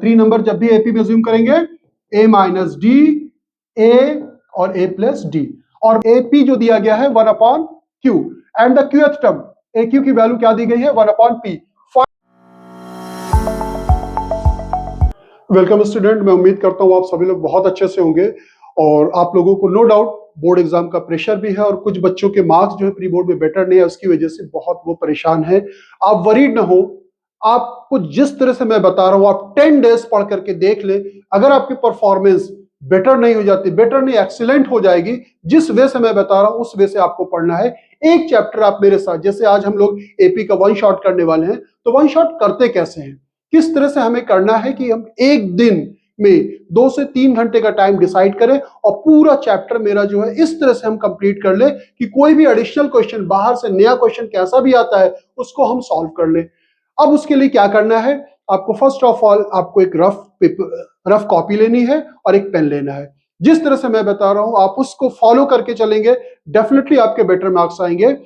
3 number जब भी AP में अज्यूम करेंगे a माइनस डी, ए और a प्लस डी, और एपी जो दिया गया है 1 upon Q, and the Qth term A Q की वैल्यू क्या दी गई है 1 अपॉन पी। वेलकम स्टूडेंट, मैं उम्मीद करता हूं आप सभी लोग बहुत अच्छे से होंगे और आप लोगों को नो डाउट बोर्ड एग्जाम का प्रेशर भी है और कुछ बच्चों के मार्क्स जो है प्री बोर्ड में बेटर नहीं है, उसकी वजह से बहुत वो परेशान है। आप वरीड ना हो, आपको जिस तरह से मैं बता रहा हूं आप 10 डेज पढ़ करके देख ले, अगर आपकी परफॉर्मेंस बेटर नहीं हो जाती, बेटर नहीं एक्सीलेंट हो जाएगी, जिस वे से मैं बता रहा हूं उस वे से आपको पढ़ना है। एक चैप्टर आप मेरे साथ, जैसे आज हम लोग एपी का वन शॉट करने वाले हैं, तो वन शॉट करते कैसे हैं, किस तरह से हमें करना है कि हम एक दिन में 2 से 3 घंटे का टाइम डिसाइड करें और पूरा चैप्टर मेरा जो है इस तरह से हम कंप्लीट कर ले कि कोई भी एडिशनल क्वेश्चन, बाहर से नया क्वेश्चन कैसा भी आता है उसको हम सॉल्व कर ले। अब उसके लिए क्या करना है, आपको फर्स्ट ऑफ ऑल आपको एक रफ कॉपी लेनी है और एक पेन लेना है। जिस तरह से मैं बता रहा हूं आप उसको फॉलो करके चलेंगे, डेफिनेटली आपके बेटर मार्क्स आएंगे।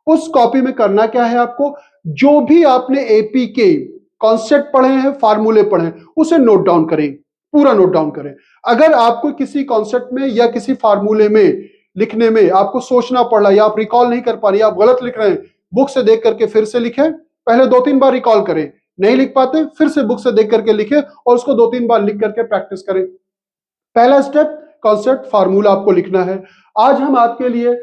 उस कॉपी में करना क्या है, आपको जो भी आपने एपी के कॉन्सेप्ट पढ़े हैं, फार्मूले पढ़े हैं, उसे नोट डाउन करें, पूरा नोट डाउन करें। अगर आपको किसी कॉन्सेप्ट में या किसी फार्मूले में लिखने में आपको सोचना पड़ रहा है या आप रिकॉल नहीं कर पा रहे, आप गलत लिख रहे हैं, बुक से देख करके फिर से लिखें, पहले 2-3 बार रिकॉल करें, नहीं लिख पाते फिर से बुक से देख करके लिखें और उसको 2-3 बार लिख करके प्रैक्टिस करें। पहला स्टेप कॉन्सेप्ट फार्मूला आपको लिखना है। आज हम आपके लिए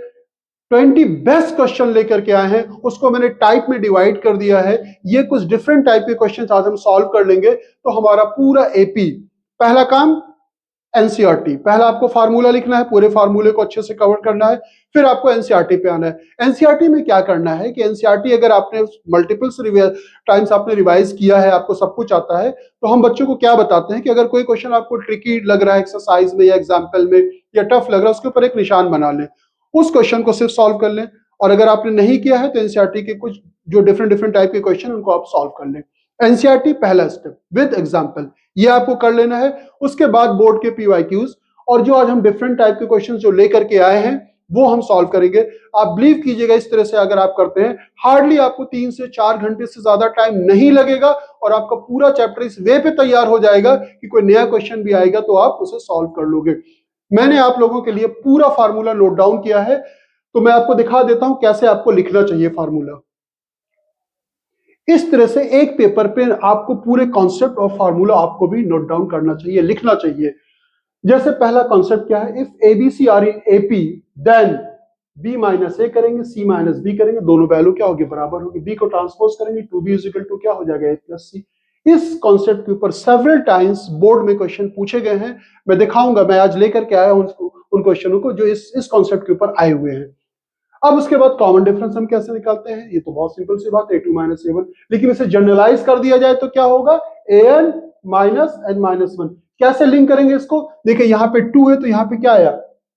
20 बेस्ट क्वेश्चन लेकर के आए हैं, उसको मैंने टाइप में डिवाइड कर दिया है। ये कुछ डिफरेंट टाइप के क्वेश्चन आज हम सॉल्व कर लेंगे, तो हमारा पूरा एपी, पहला काम एनसीईआरटी, पहला आपको फार्मूला लिखना है, पूरे फार्मूले को अच्छे से कवर करना है, फिर आपको एनसीईआरटी पे आना है। एनसीईआरटी में क्या करना है कि एनसीईआरटी अगर आपने मल्टीपल टाइम्स आपने रिवाइज किया है, आपको सब कुछ आता है, तो हम बच्चों को क्या बताते हैं कि अगर कोई क्वेश्चन आपको ट्रिकी लग रहा है एक्सरसाइज में या एग्जाम्पल में या टफ लग रहा है, उसके ऊपर एक निशान बना लें, उस क्वेश्चन को सिर्फ सॉल्व कर लें। और अगर आपने नहीं किया है तो एनसीईआरटी के कुछ जो डिफरेंट टाइप के क्वेश्चन उनको आप सॉल्व कर लें। एनसीईआरटी पहला स्टेप विद एग्जांपल, ये आपको कर लेना है। उसके बाद बोर्ड के पीवाईक्यूज और जो आज हम डिफरेंट टाइप के क्वेश्चन जो लेकर के आए हैं वो हम सॉल्व करेंगे। आप बिलीव कीजिएगा, इस तरह से अगर आप करते हैं हार्डली आपको 3 से 4 घंटे से ज्यादा टाइम नहीं लगेगा और आपका पूरा चैप्टर इस वे पे तैयार हो जाएगा कि कोई नया क्वेश्चन भी आएगा तो आप उसे सॉल्व कर लोगे। मैंने आप लोगों के लिए पूरा फार्मूला नोट डाउन किया है, तो मैं आपको दिखा देता हूं कैसे आपको लिखना चाहिए फार्मूला। इस तरह से एक पेपर पे आपको पूरे कॉन्सेप्ट और फार्मूला आपको भी नोट डाउन करना चाहिए, लिखना चाहिए। जैसे पहला कॉन्सेप्ट क्या है, if A B C are in AP then B minus A करेंगे, सी माइनस बी करेंगे, दोनों वैल्यू क्या होगी, बराबर होगी। बी को ट्रांसपोज करेंगे, 2b इज इक्वल टू क्या हो जाएगा, ए प्लस सी। इस कॉन्सेप्ट के ऊपर सेवरल टाइम्स बोर्ड में क्वेश्चन पूछे गए हैं, मैं दिखाऊंगा। मैं आज लेकर के आया हूं उन क्वेश्चनों को जो इस कॉन्सेप्ट के ऊपर आए हुए हैं। अब उसके बाद कॉमन डिफरेंस हम कैसे निकालते हैं, ये तो बहुत सिंपल सी बात, a2 माइनस a1, लेकिन इसे जनरलाइज कर दिया जाए तो क्या होगा, an माइनस n माइनस 1। कैसे लिंक करेंगे इसको, देखिए यहाँ पे 2 है तो यहाँ पे क्या आया,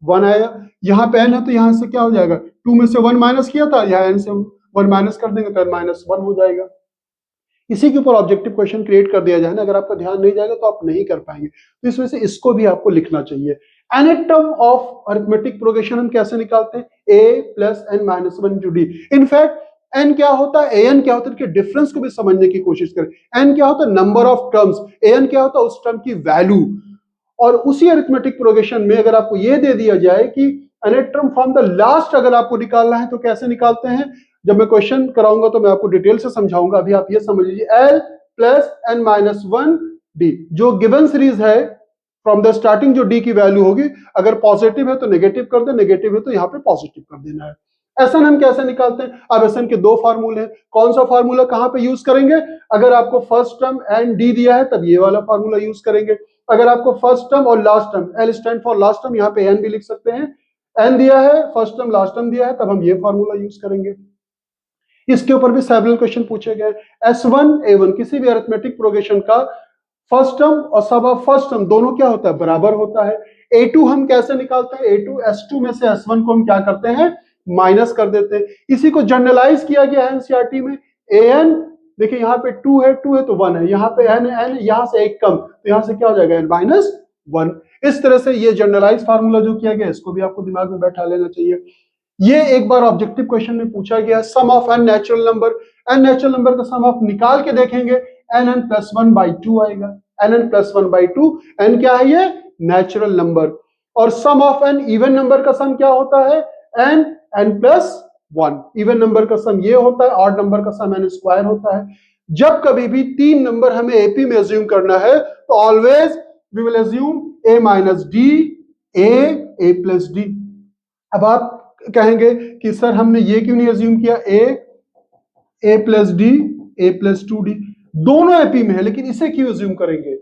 1 आया, यहाँ पे n है तो यहाँ से क्या हो जाएगा, 2 में से 1 माइनस किया था, यहाँ n से 1 माइनस कर देंगे तो n माइनस 1 हो जाएगा। इसी के ऊपर ऑब्जेक्टिव क्वेश्चन क्रिएट कर दिया जाए ना, अगर आपका ध्यान नहीं जाएगा तो आप नहीं कर पाएंगे, तो इस वजह से इसको भी आपको लिखना चाहिए। nth term of arithmetic progression हम कैसे निकालते हैं, a plus n minus 1 into D. In fact n क्या होता है, an क्या होता है, इनके डिफरेंस को भी समझने की कोशिश करें। n क्या होता है, नंबर ऑफ टर्म्स, an क्या होता है, उस टर्म की वैल्यू। और उसी अरिथमेटिक प्रोग्रेशन में अगर आपको यह दे दिया जाए कि nth term from the last अगर आपको निकालना है तो कैसे निकालते हैं, जब मैं क्वेश्चन कराऊंगा तो मैं आपको डिटेल से समझाऊंगा। अभी आप ये समझ लीजिए, l plus n minus 1 D, जो गिवन सीरीज है फ्रॉम द स्टार्टिंग, जो डी की वैल्यू होगी, अगर पॉजिटिव है तो नेगेटिव कर दे, नेगेटिव है तो यहाँ पे पॉजिटिव कर देना है। एसएन हम कैसे निकालते हैं, अब एसएन के 2 फार्मूले हैं। कौन सा फार्मूला कहां पे यूज करेंगे, अगर आपको फर्स्ट टर्म एन डी दिया है तब ये वाला फार्मूला यूज करेंगे। अगर आपको फर्स्ट टर्म और last term, L stand for last term, यहाँ पे एन भी लिख सकते हैं, एन दिया है, फर्स्ट टर्म लास्ट टर्म दिया है, तब हम ये फार्मूला यूज करेंगे। इसके ऊपर भी सेवरल क्वेश्चन पूछे गए। S1 A1 किसी भी अरिथमेटिक प्रोग्रेशन का फर्स्ट टर्म और सब ऑफ फर्स्ट टर्म दोनों क्या होता है, बराबर होता है। A2 हम कैसे निकालते हैं, A2 S2 में से S1 को हम क्या करते हैं, माइनस कर देते हैं। इसी को जनरलाइज किया गया है एनसीईआरटी में। an देखिए यहाँ पे 2 है तो 1 है, यहाँ पे n है, n यहाँ से एक कम, तो यहाँ से क्या हो जाएगा, n माइनस 1। इस तरह से ये जनरलाइज फार्मूला जो किया गया, इसको भी आपको दिमाग में बैठा लेना चाहिए। ये एक बार ऑब्जेक्टिव क्वेश्चन में पूछा गया, sum of n natural number, n natural number का सम आप निकाल के देखेंगे, n n प्लस 1 बाई 2 आएगा। N plus 1/2। एन क्या है? ये नेचुरल नंबर। और सम ऑफ एन, इवन नंबर का सम क्या होता है? N plus 1। इवन नंबर का सम ये होता है, ऑड नंबर का सम एन स्क्वायर होता है। जब कभी भी तीन नंबर हमें एपी में अज्यूम करना है तो always we will assume a minus d, a plus d. अब आप कहेंगे कि सर हमने ये क्यों नहीं अज्यूम किया ए plus D, a plus 2d? दोनों एपी में है, लेकिन इसे क्यों अज्यूम करेंगे?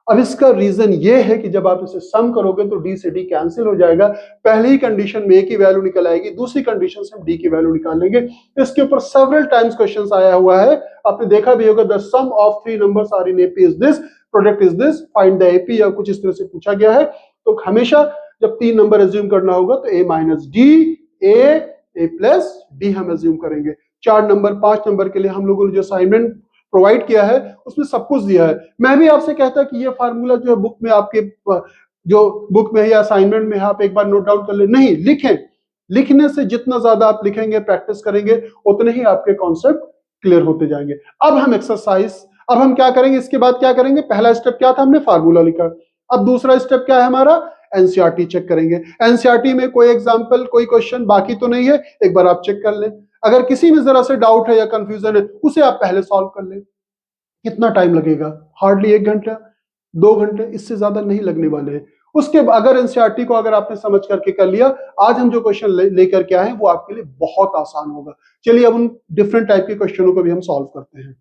अब इसका रीजन ये है कि जब आप इसे सम करोगे तो डी से डी कैंसिल हो जाएगा। पहली कंडीशन में ए की वैल्यू निकल आएगी, दूसरी कंडीशन से हम डी की वैल्यू निकाल लेंगे। इसके ऊपर सेवरल टाइम्स क्वेश्चंस आया हुआ है, आपने देखा भी होगा। The sum of three numbers are in AP is this, product is this, find the AP, या कुछ इस तरह से पूछा गया है। तो हमेशा जब तीन नंबर अज्यूम करना होगा तो ए minus d, a plus D हम अज्यूम करेंगे। 4 नंबर 5 नंबर के लिए हम लोगों ने जो असाइनमेंट प्रोवाइड किया है उसमें सब कुछ दिया है। मैं भी आपसे कहता कि ये फार्मूला जो है बुक में आपके, जो बुक में है या असाइनमेंट में है, आप एक बार नोट डाउन कर ले। नहीं, लिखें। लिखने से जितना ज्यादा आप लिखेंगे, प्रैक्टिस करेंगे, उतने ही आपके कॉन्सेप्ट क्लियर होते जाएंगे। अब हम एक्सरसाइज, अब हम क्या करेंगे? इसके बाद क्या करेंगे? पहला स्टेप क्या था? हमने फार्मूला लिखा। अब दूसरा स्टेप क्या है हमारा? एनसीईआरटी चेक करेंगे। एनसीईआरटी में कोई एग्जाम्पल, कोई क्वेश्चन बाकी तो नहीं है, एक बार आप चेक कर लें। अगर किसी में जरा से डाउट है या कंफ्यूजन है, उसे आप पहले सॉल्व कर लें। कितना टाइम लगेगा? हार्डली 1 घंटा, 2 घंटे, इससे ज्यादा नहीं लगने वाले हैं। उसके अगर एनसीईआरटी को अगर आपने समझ करके कर लिया, आज हम जो क्वेश्चन लेकर के आए हैं वो आपके लिए बहुत आसान होगा। चलिए अब उन डिफरेंट टाइप के क्वेश्चनों को भी हम सॉल्व करते हैं।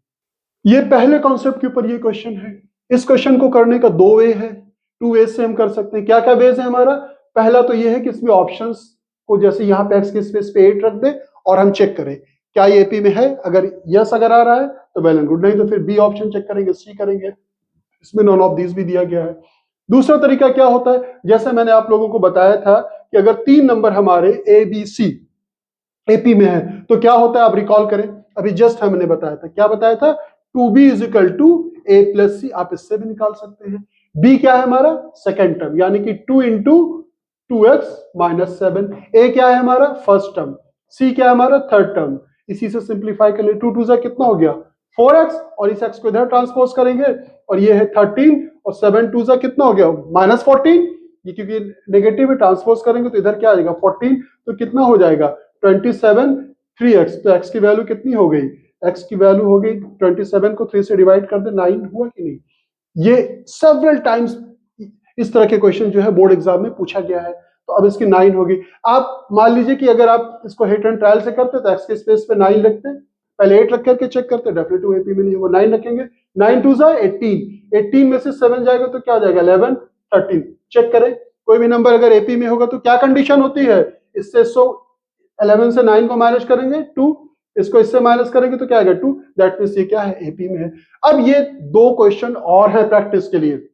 ये पहले कॉन्सेप्ट के ऊपर ये क्वेश्चन है। इस क्वेश्चन को करने का 2 वे है, 2 वे से हम कर सकते हैं। क्या क्या वेज है हमारा? पहला तो ये है कि इसमें ऑप्शंस को जैसे यहाँ पे एक्स के स्पेस पे 8 रख दे और हम चेक करें क्या ये एपी में है। अगर यस अगर आ रहा है तो वेल एंड गुड, नहीं तो फिर बी ऑप्शन चेक करेंगे, सी करेंगे। इसमें नॉन ऑफ दिस भी दिया गया है। दूसरा तरीका क्या होता है? जैसे मैंने आप लोगों को बताया था कि अगर 3 नंबर हमारे ए बी सी एपी में है तो क्या होता है, आप रिकॉल करें। अभी जस्ट हमने बताया था, क्या बताया था? 2b is equal to A plus C. आप इससे भी निकाल सकते हैं। b क्या है हमारा? सेकेंड टर्म, यानी कि 2 इंटू 2x माइनस 7। ए क्या है हमारा? First term. c क्या है हमारा? Third term. इसी से सिंप्लीफाई कर ले। 2 2 कितना हो गया? 4x, और इस x को इधर ट्रांसपोज करेंगे और ये है 13, और 7 2 कितना हो गया? माइनस 14। ये क्योंकि नेगेटिव है, ट्रांसपोज करेंगे तो इधर क्या आ जाएगा? 14। तो कितना हो जाएगा? 27 3x। तो x की वैल्यू कितनी हो गई? x की वैल्यू हो गई 27 को 3 से डिवाइड कर दे, 9 हुआ कि नहीं? ये सेवरल टाइम्स इस तरह के क्वेश्चन जो है बोर्ड एग्जाम में पूछा गया है। तो अब इसकी 9 होगी। आप मान लीजिए कि अगर आप इसको हिट एंड ट्रायल से करते तो x के स्पेस पे 9 रखते, पहले 8 रख करके चेक करते, डेफिनेटली एपी में नहीं होगा। 9 रखेंगे, 9 2 18, 18 में से 7 जाएगा तो क्या हो जाएगा? 11 13। चेक करें, कोई भी नंबर अगर एपी में होगा तो क्या कंडीशन होती है? इससे 11 से 9 को माइनस करेंगे 2, इसको इससे माइनस करेंगे तो क्या आएगा? 2। दैट मींस ये क्या है? एपी में है। अब ये 2 क्वेश्चन और है प्रैक्टिस के लिए,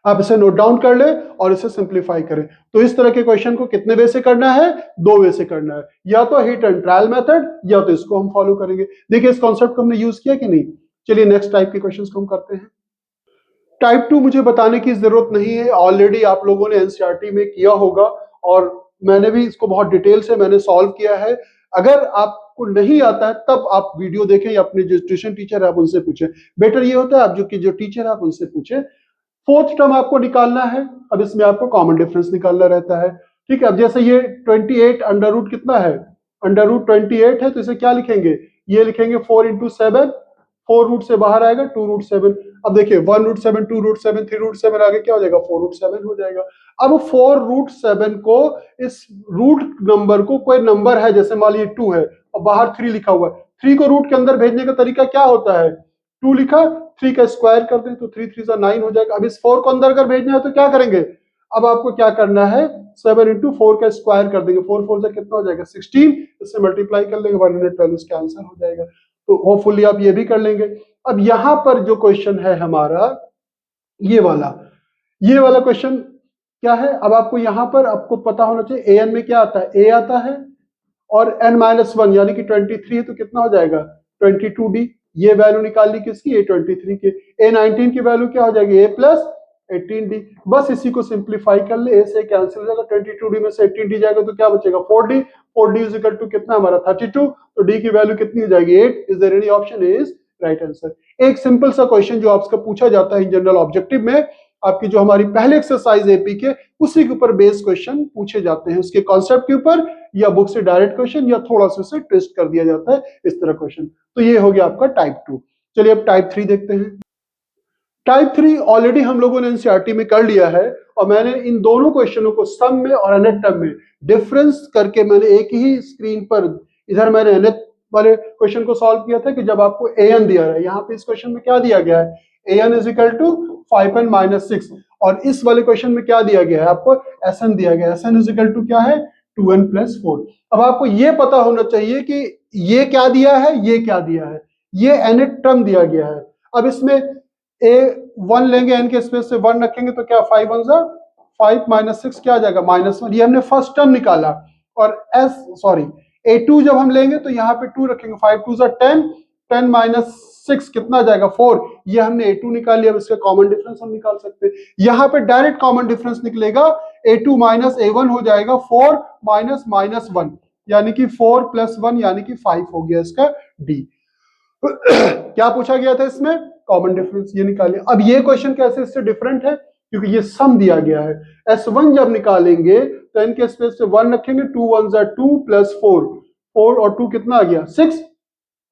आप इसे नोट डाउन कर ले और इसे सिंप्लीफाई करें। तो इस तरह के क्वेश्चन को कितने वे से करना है? 2 वे से करना है, या तो हिट एंड ट्रायल मेथड, या तो इसको हम फॉलो करेंगे। देखिए इस कॉन्सेप्ट को हमने यूज किया कि नहीं। चलिए नेक्स्ट टाइप के क्वेश्चंस को हम करते हैं। टाइप 2 मुझे बताने की जरूरत नहीं है, ऑलरेडी आप लोगों ने एनसीईआरटी में किया होगा और मैंने भी इसको बहुत डिटेल से मैंने सॉल्व किया है। अगर आपको नहीं आता है तब आप वीडियो देखें या अपने जो ट्यूशन टीचर है आप उनसे पूछें। बेटर ये होता है आप जो टीचर है आप उनसे पूछें। 4th टर्म आपको निकालना है। अब इसमें आपको कॉमन डिफरेंस निकालना रहता है। ठीक है, अब जैसे ये 28 अंडर रूट कितना है? अंडर रूट 28 है, तो इसे क्या लिखेंगे? ये लिखेंगे 4 इंटू 7। 4 रूट से बाहर आएगा 2 रूट 7। अब देखिए 1 रूट 7, 2 रूट 7, 3 रूट 7 आगे क्या हो जाएगा? 4 रूट 7 हो जाएगा। अब 4 रूट 7 को, इस रूट नंबर को, कोई नंबर है जैसे मान लीजिए 2 है और बाहर 3 लिखा हुआ है, 3 को रूट के अंदर भेजने का तरीका क्या होता है? 2 लिखा, 3 का स्क्वायर कर दें तो 3 3 9 हो जाएगा। अब इस 4 को अंदर अगर भेजना है तो क्या करेंगे? अब आपको क्या करना है? 7 इंटू 4 का स्क्वायर कर देंगे। 4 4 से कितना हो जाएगा? 16। इससे मल्टीप्लाई कर लेंगे, 112 इसका आंसर हो जाएगा। तो होपफुली आप ये भी कर लेंगे। अब यहां पर जो क्वेश्चन है हमारा ये वाला क्वेश्चन क्या है? अब आपको यहां पर आपको पता होना चाहिए ए एन में क्या आता है? ए आता है और n माइनस 1 यानी कि 23 है तो कितना हो जाएगा? 22d। ये वैल्यू निकालनी किसकी? A23 के। A19 की वैल्यू क्या हो जाएगी? A plus 18d। बस इसी को सिंप्लीफाई कर ले, A से कैंसिल हो जाएगा, 22d में से 18d जाएगा तो क्या बचेगा? 4d। 4d is equal to कितना हमारा? 32। तो d की वैल्यू कितनी हो जाएगी? 8। Is there any option? Is right answer. एक सिंपल सा क्वेश्चन जो आपसे पूछा जाता है इन जनरल ऑब्जेक्टिव में, आपकी जो हमारी पहले एक्सरसाइज एपी के, उसी के ऊपर बेस्ड क्वेश्चन पूछे जाते हैं, उसके कॉन्सेप्ट के ऊपर, या बुक से डायरेक्ट क्वेश्चन, या थोड़ा सा उसे ट्विस्ट कर दिया जाता है, इस तरह क्वेश्चन। तो ये हो गया आपका टाइप 2। चलिए अब टाइप 3 देखते हैं। टाइप 3 ऑलरेडी हम लोगों ने एनसीईआरटी में कर लिया है, और मैंने इन दोनों क्वेश्चनों को सम में और nth टर्म में डिफरेंस करके मैंने एक ही स्क्रीन पर, इधर मैंने nth वाले क्वेश्चन को सॉल्व किया था कि जब आपको an दिया है, यहाँ पे इस क्वेश्चन में क्या दिया गया है, an is equal to 5n minus 6, और इस वाले क्वेश्चन में क्या दिया गया है, आपको sn दिया गया है, sn इज इक्वल टू क्या है, 2n प्लस 4। अब आपको ये पता होना चाहिए कि ये क्या दिया है, ये क्या दिया है, ये nth टर्म दिया गया है। अब इसमें a1 लेंगे, n के स्पेस से 1 रखेंगे तो क्या 5 1 जा 5 माइनस 6 क्या आ जाएगा -1, ये हमने फर्स्ट टर्म निकाला। और a2 जब हम लेंगे तो यहाँ पे 2 रखेंगे, 5 2 जा 10, 10 माइनस 6 कितना आ जाएगा 4, ये हमने a2 निकाल लिया। अब इसका कॉमन डिफरेंस हम निकाल सकते हैं, यहाँ पे डायरेक्ट कॉमन डिफरेंस निकलेगा, a2 माइनस a1 हो जाएगा 4 माइनस -1, यानी कि 4 प्लस 1 यानी कि 5 हो गया इसका डी। क्या पूछा गया था इसमें, कॉमन डिफरेंस, ये निकालिए। अब ये क्वेश्चन कैसे इससे डिफरेंट है, क्योंकि ये सम दिया गया है। S1 जब निकालेंगे तो n के स्पेस से 1 रखेंगे, 2 1 जा 2 प्लस 4, 4 और 2 कितना आ गया 6,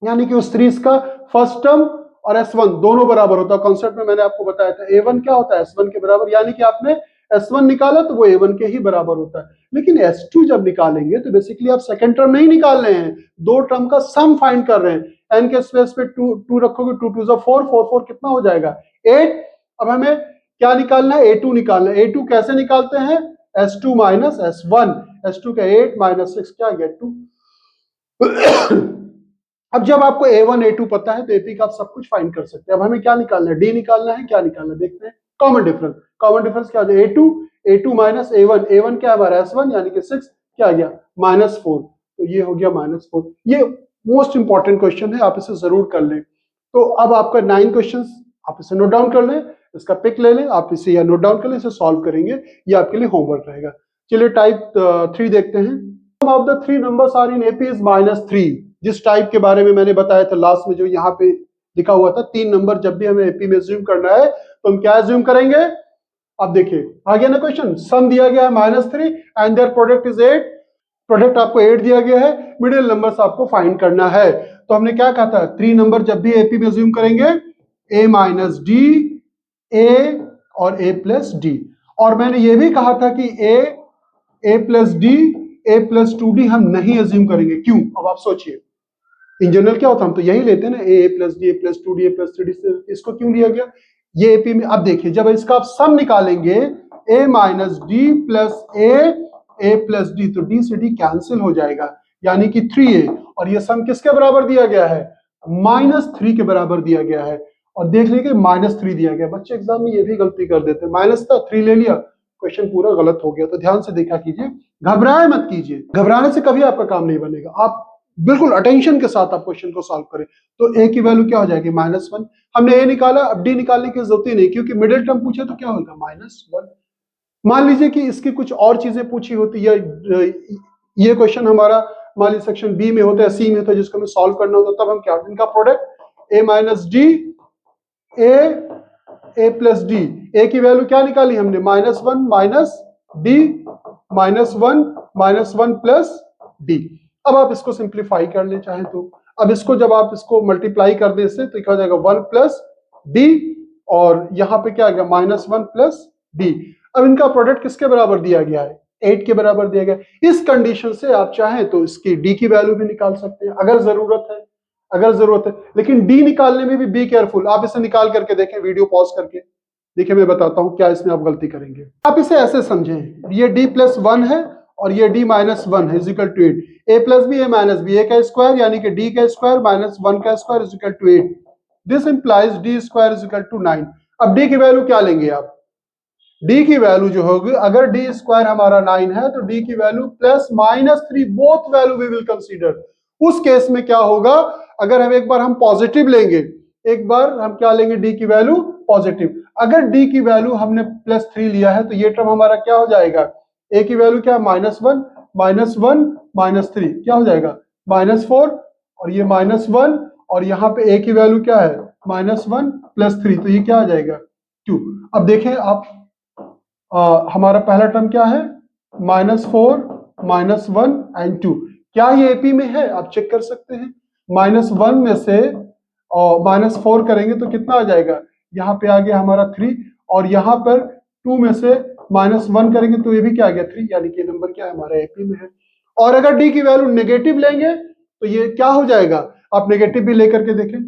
यानी कि उस सीरीज का फर्स्ट टर्म और S1 दोनों बराबर होता है। कॉन्सेप्ट में मैंने आपको बताया था A1 क्या होता है S1 के बराबर, यानी कि आपने S1 निकाला तो वो A1 के ही बराबर होता है। लेकिन S2 जब निकालेंगे तो बेसिकली आप सेकंड टर्म नहीं निकाल रहे हैं, दो टर्म का सम फाइंड कर रहे हैं। n के स्पेस पे 2 रखोगे, 2 2 जा 4, 4 4 कितना हो जाएगा 8। अब हमें क्या निकालना है, A2 निकालना है। A2 कैसे निकालते हैं, S2 माइनस S1, S2 का 8 माइनस 6 क्या गया 2। अब जब आपको A1 A2 पता है तो AP का आप सब कुछ फाइंड कर सकते हैं। अब हमें क्या निकालना है, D निकालना है, क्या निकालना है देखते हैं। कॉमन डिफरेंस, कॉमन डिफरेंस क्या है, A2 माइनस A1, A1 क्या है हमारा S1, यानी कि 6 क्या आ गया -4, तो ये हो गया -4। ये मोस्ट इंपॉर्टेंट क्वेश्चन है, आप इसे जरूर कर लें। तो अब आपका 9 क्वेश्चंस आप इसे नोट डाउन कर लें, इसका पिक ले लें, आप इसे या नोट डाउन कर लें, इसे सॉल्व करेंगे, ये आपके लिए होमवर्क रहेगा। चलिए टाइप 3 देखते हैं। Sum of the 3 numbers are in AP is -3। जिस टाइप के बारे में मैंने बताया था लास्ट में, जो यहाँ पे लिखा हुआ था, 3 नंबर जब भी हमें AP में अज्यूम करना है तो हम क्या अज्यूम करेंगे। अब देखिए आ गया ना क्वेश्चन, सम दिया गया है -3 and their product is 8, product आपको 8 दिया गया है, मिडिल नंबर्स आपको फाइंड करना है। तो हमने क्या कहा था, 3 नंबर जब भी AP में अज्यूम करेंगे, A माइनस D, A और A प्लस D। और मैंने ये भी कहा था कि A plus D, A plus 2D हम नहीं अज्यूम करेंगे। क्यों, अब आप सोचिए, इन जनरल क्या होता है, हम तो यही लेते हैं ना, A plus D, A plus 2D, A plus 3D, इसको क्यों लिया गया ये AP में। अब देखिए जब इसका आप सम निकालेंगे, A minus D plus A plus D, तो D से D कैंसिल हो जाएगा, यानी कि 3A, और ये सम किसके बराबर दिया गया है, -3 के बराबर दिया गया है। और देख लीजिए -3 दिया गया। बच्चे एग्जाम में ये भी गलती कर देते हैं, माइनस था 3 ले लिया, क्वेश्चन पूरा गलत हो गया। तो ध्यान से देखा कीजिए, घबराए मत कीजिए, घबराने से कभी आपका काम नहीं बनेगा। आप बिल्कुल अटेंशन के साथ आप क्वेश्चन को सॉल्व करें। तो A की वैल्यू क्या हो जाएगी -1, हमने A निकाला, अब D निकालने की जरूरत ही नहीं, क्योंकि मिडिल टर्म पूछे तो क्या होगा -1। मान लीजिए कि इसकी कुछ और चीजें पूछी होती है, ये क्वेश्चन हमारा मान लीजिए सेक्शन बी में होता है, सी में होता है, जिसको हमें सॉल्व करना होता है, तब हम क्या, इनका product A minus D, A plus D, A की वैल्यू क्या निकाली हमने -1 माइनस D, -1 प्लस D। अब आप इसको सिंप्लीफाई कर ले चाहे तो। अब इसको जब आप इसको मल्टीप्लाई कर दे इससे, तो क्या हो जाएगा 1 प्लस D, और यहां पे क्या आ गया -1 प्लस D। अब इनका प्रोडक्ट किसके बराबर दिया गया है, 8 के बराबर दिया गया। इस कंडीशन से आप चाहें तो इसकी D की वैल्यू भी निकाल सकते हैं अगर जरूरत है, लेकिन D निकालने में भी बी केयरफुल। आप इसे निकाल करके देखें, वीडियो पॉज करके देखिए, मैं बताता हूं क्या इसमें आप गलती करेंगे। आप इसे ऐसे समझें, ये D प्लस 1 है और ये D माइनस 1 है, equal to 8। A plus b, A minus b, A का स्क्वायर यानी कि D का स्क्वायर माइनस 1 का square equal to 8। This implies D square equal to 9। अब D की वैल्यू क्या लेंगे आप, D की वैल्यू जो होगी, अगर D स्क्वायर हमारा 9 है तो D की value plus -3, both value we will consider. उस केस में क्या होगा, अगर हम एक बार हम पॉजिटिव लेंगे, एक बार हम क्या लेंगे, D की वैल्यू पॉजिटिव। अगर D की वैल्यू हमने +3 लिया है तो ये टर्म हमारा क्या हो जाएगा, A की वैल्यू क्या है -1 -3 क्या हो जाएगा -4, और ये -1 और यहाँ पे a की वैल्यू क्या है -1 + 3, तो ये क्या आ जाएगा 2। अब देखें आप हमारा पहला टर्म क्या है -4 -1 एंड 2। क्या ये एपी में है आप चेक कर सकते हैं। -1 में से -4 करेंगे तो कितना आ जाएगा, यहाँ पे आ गया हमारा 3, और यहाँ पर 2 में से -1 करेंगे तो ये भी क्या आ गया 3, यानी कि नंबर क्या है हमारा एपी में है। और अगर डी की वैल्यू नेगेटिव लेंगे तो ये क्या हो जाएगा, आप नेगेटिव भी लेकर के देखें।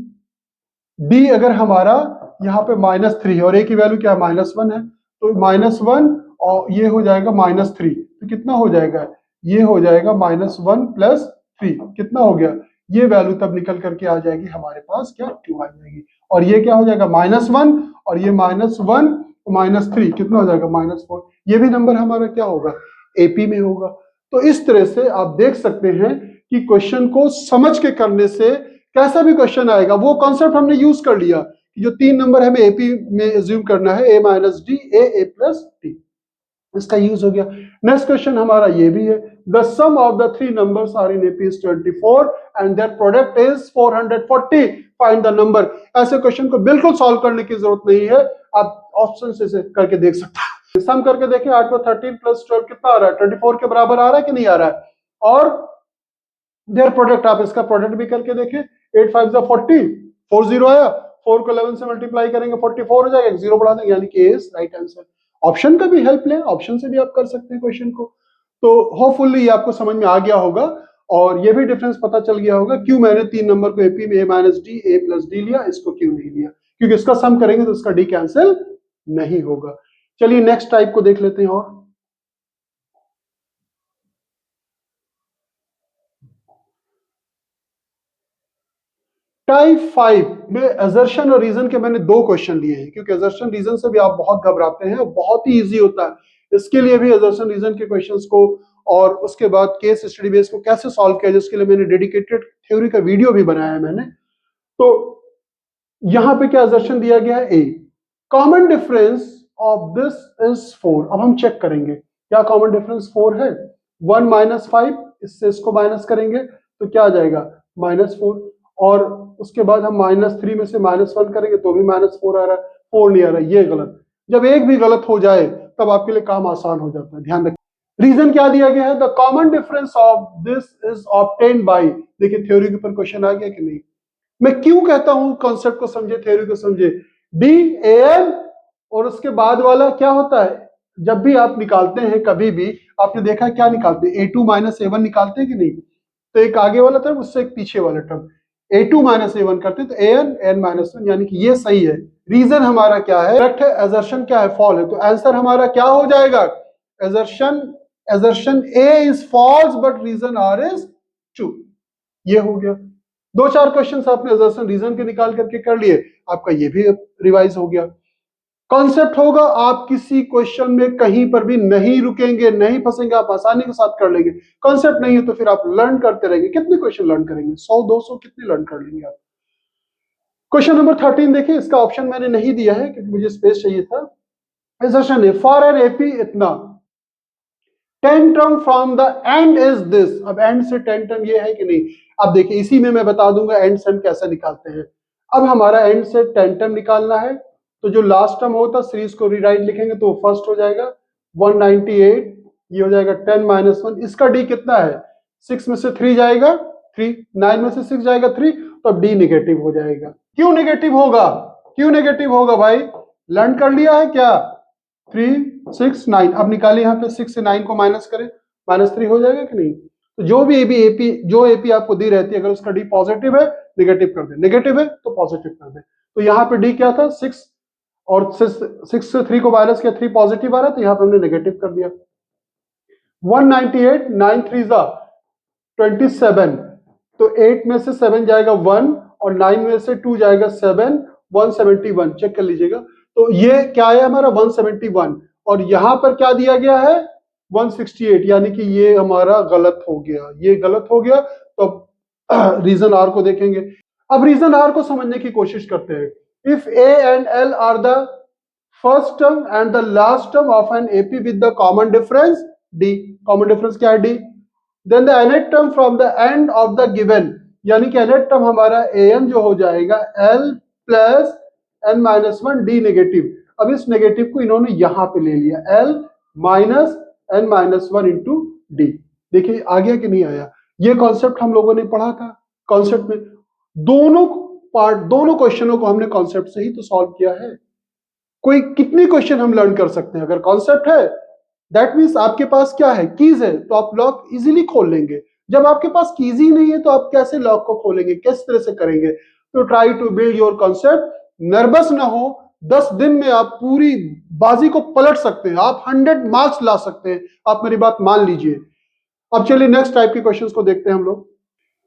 डी अगर हमारा यहाँ पे -3 है और ए की वैल्यू क्या है -1 है, तो -1 और ये हो जाएगा -3, तो कितना हो जाएगा, ये हो जाएगा -1 + 3, कितना हो गया, ये वैल्यू तब निकल करके आ जाएगी हमारे पास क्या 2 आ जाएगी। और ये क्या हो जाएगा -1 और ये -1 -3 कितना हो जाएगा -4, ये भी नंबर हमारा क्या होगा एपी में होगा। तो इस तरह से आप देख सकते हैं कि क्वेश्चन को समझ के करने से कैसा भी क्वेश्चन आएगा, वो कॉन्सेप्ट हमने यूज कर लिया कि जो 3 नंबर हमें एपी में एज्यूम करना है, a - d a + d, इसका यूज हो गया। नेक्स्ट क्वेश्चन हमारा ये भी है, the sum of the 3 numbers are in AP is 24 and their product is 440, find the number. ऐसे क्वेश्चन को बिल्कुल सॉल्व करने की जरूरत नहीं है, आप ऑप्शन से करके देख सकते हैं। सम करके देखें, 8 + 13 + 12 कितना आ रहा है, 24 के बराबर आ रहा है कि नहीं आ रहा है। और देयर प्रोडक्ट, आप इसका प्रोडक्ट भी करके देखें, 8 × 5 = 40, 40 आया, 4 को 11 से मल्टीप्लाई करेंगे 44 हो जाएगा, 0 बढ़ा देंगे, यानी कि ए इज राइट आंसर। ऑप्शन का भी हेल्प लें, ऑप्शन से भी आप कर सकते हैं क्वेश्चन को। तो होपफुली ये आपको समझ में आ गया होगा और ये भी डिफरेंस पता चल गया होगा क्यों मैंने 3 नंबर को एपी में a - d a + d लिया, इसको क्यों नहीं लिया, क्योंकि इसका सम करेंगे तो इसका डी कैंसिल नहीं होगा। चलिए नेक्स्ट टाइप को देख लेते हैं। और टाइप 5 में असर्शन और रीजन के मैंने 2 क्वेश्चन लिए हैं, क्योंकि असर्शन रीजन से भी आप बहुत घबराते हैं, बहुत ही इजी होता है। इसके लिए भी असर्शन रीजन के क्वेश्चंस को और उसके बाद केस स्टडी बेस को कैसे सॉल्व किया, जिसके लिए मैंने डेडिकेटेड थ्योरी का वीडियो भी बनाया है मैंने। तो यहां पे क्या असर्शन दिया गया है, a common difference of this is 4। अब हम चेक करेंगे क्या कॉमन डिफरेंस 4 है। 1 - 5, इससे इसको माइनस करेंगे तो क्या आ जाएगा -4, और उसके बाद हम -3 में से -1 करेंगे तो भी -4 आ रहा है, 4 नहीं आ रहा है, ये गलत। जब एक भी गलत हो जाए तब आपके लिए काम आसान हो जाता है, ध्यान रखिए। रीजन क्या दिया गया है, the common difference of this is obtained by, देखिए थ्योरी के ऊपर क्वेश्चन आ गया कि नहीं। मैं क्यों कहता हूं कॉन्सेप्ट को समझे, थ्योरी को समझे। डी ए एन और उसके बाद वाला क्या होता है, जब भी आप निकालते हैं कभी भी आपने देखा है क्या निकालते हैं, a2 - a1 निकालते हैं कि नहीं। तो एक आगे वाला टर्म उससे एक पीछे वाला टर्म, a2 - a1 करते हैं तो an n-1, यानी कि ये सही है। रीजन हमारा क्या है, करेक्ट है, असर्शन क्या है फॉल है, तो आंसर हमारा क्या हो जाएगा, assertion a is false but reason r is true. ये हो गया। 2-4 क्वेश्चंस आपने असर्शन रीजन के निकाल करके कर लिए, आपका ये भी रिवाइज हो गया। कॉन्सेप्ट होगा, आप किसी क्वेश्चन में कहीं पर भी नहीं रुकेंगे, नहीं फंसेंगे, आप आसानी के साथ कर लेंगे। कॉन्सेप्ट नहीं है तो फिर आप लर्न करते रहेंगे। कितने क्वेश्चन लर्न करेंगे, 100-200 कितने लर्न कर लेंगे आप। क्वेश्चन नंबर 13 देखिए, इसका ऑप्शन मैंने नहीं दिया है क्योंकि मुझे स्पेस चाहिए था। असर्शन है फॉर एन एपी इतना 10 term from the end is this. अब एंड से 10 टर्म ये है कि नहीं। अब देखिए इसी में मैं बता दूंगा एंड से हम कैसे निकालते हैं। अब हमारा एंड से 10 टर्म निकालना है, तो जो लास्ट टर्म होता है सीरीज को रीराइट लिखेंगे तो फर्स्ट हो जाएगा 198, ये हो जाएगा 10 - 1, इसका डी कितना है, 6 में से 3 जाएगा 3, 9 में से 6 जाएगा 3, तो अब डी नेगेटिव हो जाएगा। क्यों नेगेटिव होगा, क्यों नेगेटिव होगा भाई, लर्न कर लिया है क्या, 3 6 9। अब निकालिए, यहाँ पे 6 से 9 को माइनस करें, -3 हो जाएगा कि नहीं। तो जो भी एपी आपको दी रहती है, अगर उसका डी पॉजिटिव है नेगेटिव कर दे, नेगेटिव है तो पॉजिटिव कर दे। तो यहाँ पे डी क्या था 6, और 6 से 3 को माइनस किया, 3 पॉजिटिव आ रहा है तो यहाँ पे हमने नेगेटिव कर दिया। 198, 9 3 27, तो 8 में से 7 जाएगा 1 और 9 में से 2 जाएगा 7, 171। चेक कर लीजिएगा, तो ये क्या है हमारा 171, और यहां पर क्या दिया गया है 168, यानी कि ये हमारा गलत हो गया, ये गलत हो गया। तो रीजन आर को देखेंगे। अब रीजन आर को समझने की कोशिश करते हैं। If A and L R the first term and the last term of an AP with the common difference D, common difference क्या है D, then the nth term from the end of the given यानी कि nth term हमारा an जो हो जाएगा l plus n minus one D negative. अब इस नेगेटिव को इन्होंने यहां पे ले लिया, l minus n minus one into D. देखिए आ गया कि नहीं आया? ये कॉन्सेप्ट हम लोगों ने पढ़ा था कॉन्सेप्ट में। दोनों क्वेश्चनों को हमने कॉन्सेप्ट से ही तो सॉल्व किया है। कोई कितनी क्वेश्चन हम लर्न कर सकते हैं? अगर कॉन्सेप्ट है दैट मीन्स आपके पास क्या है, कीज है, तो आप लॉक इजीली खोल लेंगे। जब आपके पास कीज ही नहीं है तो आप कैसे लॉक को खोलेंगे, किस तरह से करेंगे? तो try to build your concept, nervous ना हो। 10 दिन में आप पूरी बाजी को पलट सकते हैं, आप 100 मार्क्स ला सकते हैं, आप मेरी बात मान लीजिए। अब चलिए नेक्स्ट टाइप के क्वेश्चंस को देखते हैं हम लोग।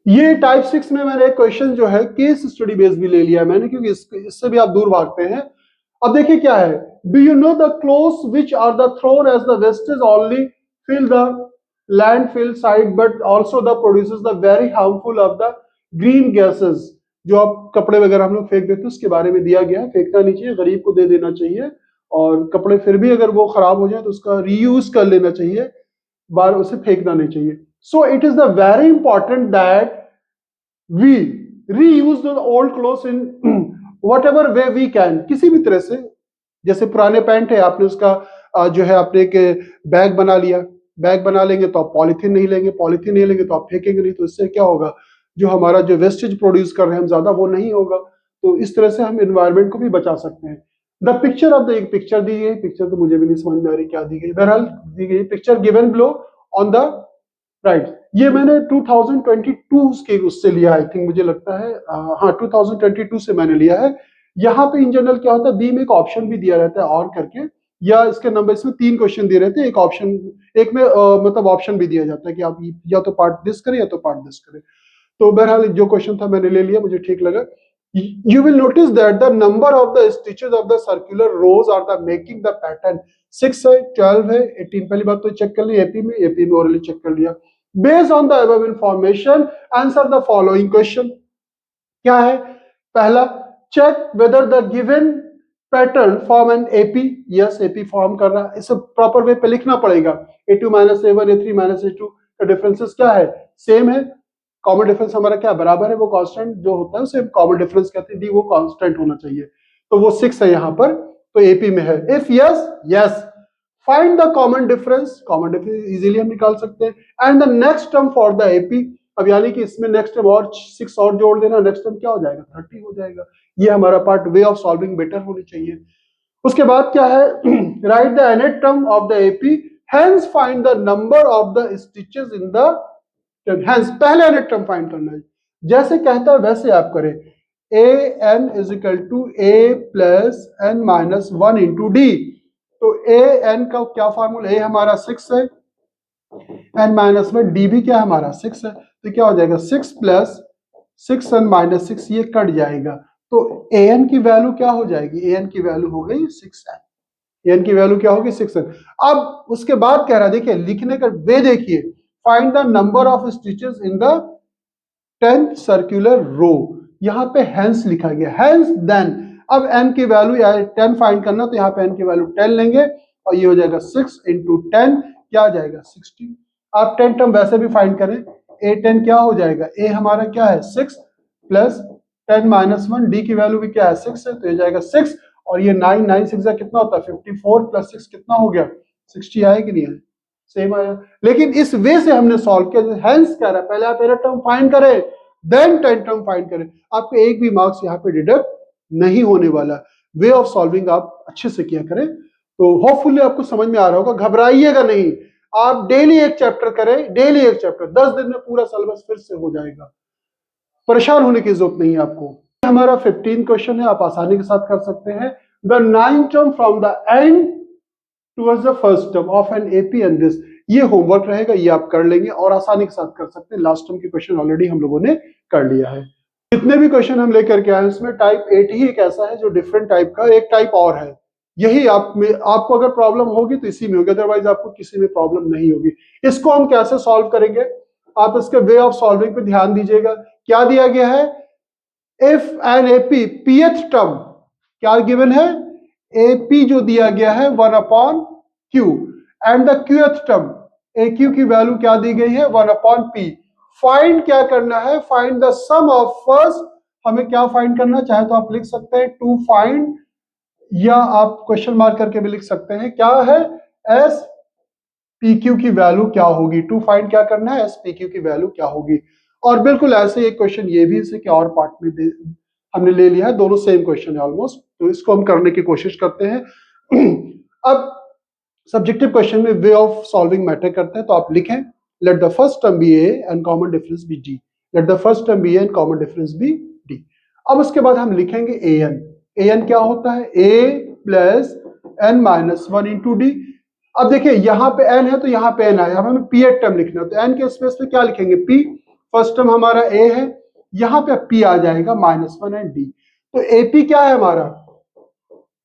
ये टाइप 6 में मैंने एक क्वेश्चन जो है केस स्टडी बेस भी ले लिया मैंने, क्योंकि इससे भी आप दूर भागते हैं। अब देखिए क्या है, do you know the clothes which are the thrown as the wastage only fill the landfill site but also the produces the very harmful of the green gases. जो आप कपड़े वगैरह हम लोग फेंक देते हैं उसके बारे में दिया गया है। फेंकना नहीं चाहिए, गरीब को दे देना चाहिए, और कपड़े फिर भी अगर वो खराब हो जाए तो उसका रीयूज कर लेना चाहिए, बार उसे फेंकना नहीं चाहिए। So it is the very important that we reuse the old clothes in whatever way we can. किसी भी तरह से, जैसे पुराने पैंट है, आपने उसका जो है आपने एक बैग बना लिया, बैग बना लेंगे तो आप पॉलीथीन नहीं लेंगे, पॉलीथीन नहीं लेंगे तो आप फेंकेंगे नहीं, तो इससे क्या होगा, जो हमारा जो वेस्टेज प्रोड्यूस कर रहे हैं हम ज्यादा, वो नहीं होगा। तो इस तरह से हम एनवायरमेंट को भी बचा सकते हैं। द पिक्चर ऑफ द, एक पिक्चर दी गई, पिक्चर तो मुझे भी नहीं समझ में आ रही क्या दी गई, बहरहाल दी गई picture given below on the right. ये मैंने 2022 के उससे लिया, आई थिंक मुझे लगता है, हाँ 2022 से मैंने लिया है। यहाँ पे इन जनरल क्या होता है, बी में एक ऑप्शन भी दिया रहता है और करके, या इसके नंबर, इसमें 3 क्वेश्चन दिए रहते हैं, एक ऑप्शन, एक में मतलब ऑप्शन भी दिया जाता है कि आप या तो पार्ट दिस करें या तो पार्ट दिस करें। तो बहरहाल जो क्वेश्चन था मैंने ले लिया, मुझे ठीक लगा। You will notice that the number of the stitches of the circular rows are the making the pattern 6 है, 12 है, 18। पहली बात तो चेक कर ली एपी में ओरली चेक कर लिया। Based on the above information, answer the following question। क्या है? पहला, check whether the given pattern form an AP। yes, AP form कर रहा है, इसे प्रॉपर वे पे लिखना पड़ेगा। A2 minus A1 A3 minus A2 का डिफरेंसेस क्या है, सेम है। कॉमन डिफरेंस हमारा क्या बराबर है, वो कांस्टेंट जो होता है उसे कॉमन डिफरेंस कहते हैं, डी वो कांस्टेंट होना चाहिए। तो वो 6 है यहाँ पर, तो एपी में है। If yes, yes, find the common difference easily हम निकाल सकते हैं, and the next term for the AP. अब यानी कि इसमें नेक्स्ट टर्म और 6 और जोड़ देना, नेक्स्ट टर्म क्या हो जाएगा, 30 हो जाएगा। ये हमारा part way of solving better होनी चाहिए। उसके बाद क्या है, write the nth term of the AP, hence find the number of the stitches in the, hence पहले nth टर्म फाइंड करना है, जैसे कहता है वैसे आप करें। A N is equal to A plus N minus one into D. तो ए एन का क्या फॉर्मूला, ए हमारा 6 है, एन माइनस में डी भी क्या हमारा 6 है, तो क्या हो जाएगा 6 प्लस 6 एन माइनस 6, ये कट जाएगा। तो ए एन की वैल्यू क्या हो जाएगी, ए एन की वैल्यू हो गई 6n, ए एन की वैल्यू क्या होगी 6n। अब उसके बाद कह रहा है, देखिए लिखने का वे देखिए, find the number of stitches in the 10th circular row. यहां पे हेंस लिखा गया, हेंस देन। अब n की वैल्यू 10 फाइंड करना, तो यहाँ पे n की वैल्यू 10 लेंगे, और ये हो जाएगा 6 इंटू 10, क्या आ जाएगा 60। आप 10 टर्म वैसे भी फाइंड करें, a 10 क्या हो जाएगा, a हमारा क्या है 6 प्लस 10 माइनस 1, डी की वैल्यू भी क्या है 6 है, तो ये जाएगा 6, और ये 9 9 6 कितना होता है 54 प्लस 6 कितना हो गया 60, आया कि नहीं है, सेम आया। लेकिन इस वे से हमने सॉल्व किया, हेंस कह रहा है पहले आप एरर टर्म फाइंड करें देन 10 टर्म फाइंड करें, आपको एक भी मार्क्स यहाँ पे डिडक्ट नहीं होने वाला। वे ऑफ सॉल्विंग आप अच्छे से किया करें, तो होपफुली आपको समझ में आ रहा होगा। घबराइएगा नहीं, आप डेली एक चैप्टर करें, डेली एक चैप्टर, 10 दिन में पूरा सिलेबस फिर से हो जाएगा, परेशान होने की जरूरत नहीं है आपको। हमारा 15 क्वेश्चन है, आप आसानी के साथ कर सकते हैं। The 9th term from the end towards the first term of an AP and this, ये होमवर्क रहेगा, ये आप कर लेंगे और आसानी के साथ कर सकते हैं। लास्ट टर्म के क्वेश्चन ऑलरेडी हम लोगों ने कर लिया है। जितने भी क्वेश्चन हम लेकर के आए उसमें टाइप 8 ही एक ऐसा है जो डिफरेंट टाइप का, एक टाइप और है, यही आप में आपको अगर प्रॉब्लम होगी तो इसी में होगी, अदरवाइज आपको किसी में प्रॉब्लम नहीं होगी। इसको हम कैसे सॉल्व करेंगे, आप इसके वे ऑफ सॉल्विंग पे ध्यान दीजिएगा। क्या दिया गया है, if an AP pth term, क्या गिवन है, एपी जो दिया गया है 1/q, and the qth term, AQ की वैल्यू क्या दी गई है 1/p, फाइंड क्या करना है, find the sum of first, हमें क्या फाइंड करना, चाहे तो आप लिख सकते हैं टू फाइंड, या आप क्वेश्चन मार्क करके भी लिख सकते हैं, क्या है, एस पी क्यू की वैल्यू क्या होगी, टू फाइंड क्या करना है, एस पी क्यू की वैल्यू क्या होगी। और बिल्कुल ऐसे एक क्वेश्चन ये भी इसे क्या और पार्ट में हमने ले लिया है, दोनों सेम क्वेश्चन है ऑलमोस्ट, तो इसको हम करने की कोशिश करते हैं। अब सब्जेक्टिव क्वेश्चन में वे ऑफ सॉल्विंग मैटर करते हैं, तो आप लिखें let the first term be A and common difference be d, let the first term be A and common difference be d. अब उसके बाद हम लिखेंगे ए एन, ए एन क्या होता है, A plus N minus one into D. अब देखिए यहाँ पे n है तो यहाँ पे n आया, अब हमें p टर्म लिखना है, तो n के स्पेस पे क्या लिखेंगे, p, फर्स्ट टर्म हमारा a है, यहाँ पे p आ जाएगा माइनस वन एंड d, तो AP क्या है हमारा,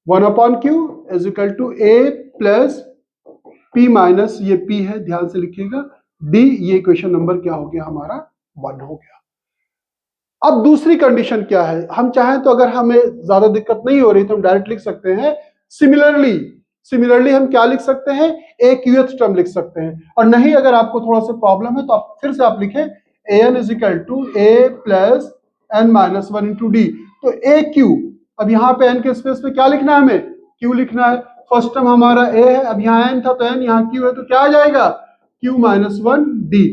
1/q is equal to a plus p minus ये p है, ध्यान से लिखिएगा, d, ये इक्वेशन नंबर क्या हो गया हमारा 1 हो गया। अब दूसरी कंडीशन क्या है, हम चाहें तो अगर हमें ज्यादा दिक्कत नहीं हो रही तो हम डायरेक्ट लिख सकते हैं सिमिलरली हम क्या लिख सकते हैं, ए क्यूएथ टर्म लिख सकते हैं, और नहीं अगर आपको थोड़ा सा प्रॉब्लम है तो आप फिर से आप लिखें A N is equal to A plus N minus one into D, तो ए क्यू, अब यहाँ पे एन के स्पेस पे क्या लिखना है, हमें क्यू लिखना है, फर्स्ट टर्म हमारा ए है, अब यहाँ एन था तो एन, यहाँ क्यू है तो क्या आ जाएगा, क्यू माइनस वन डी,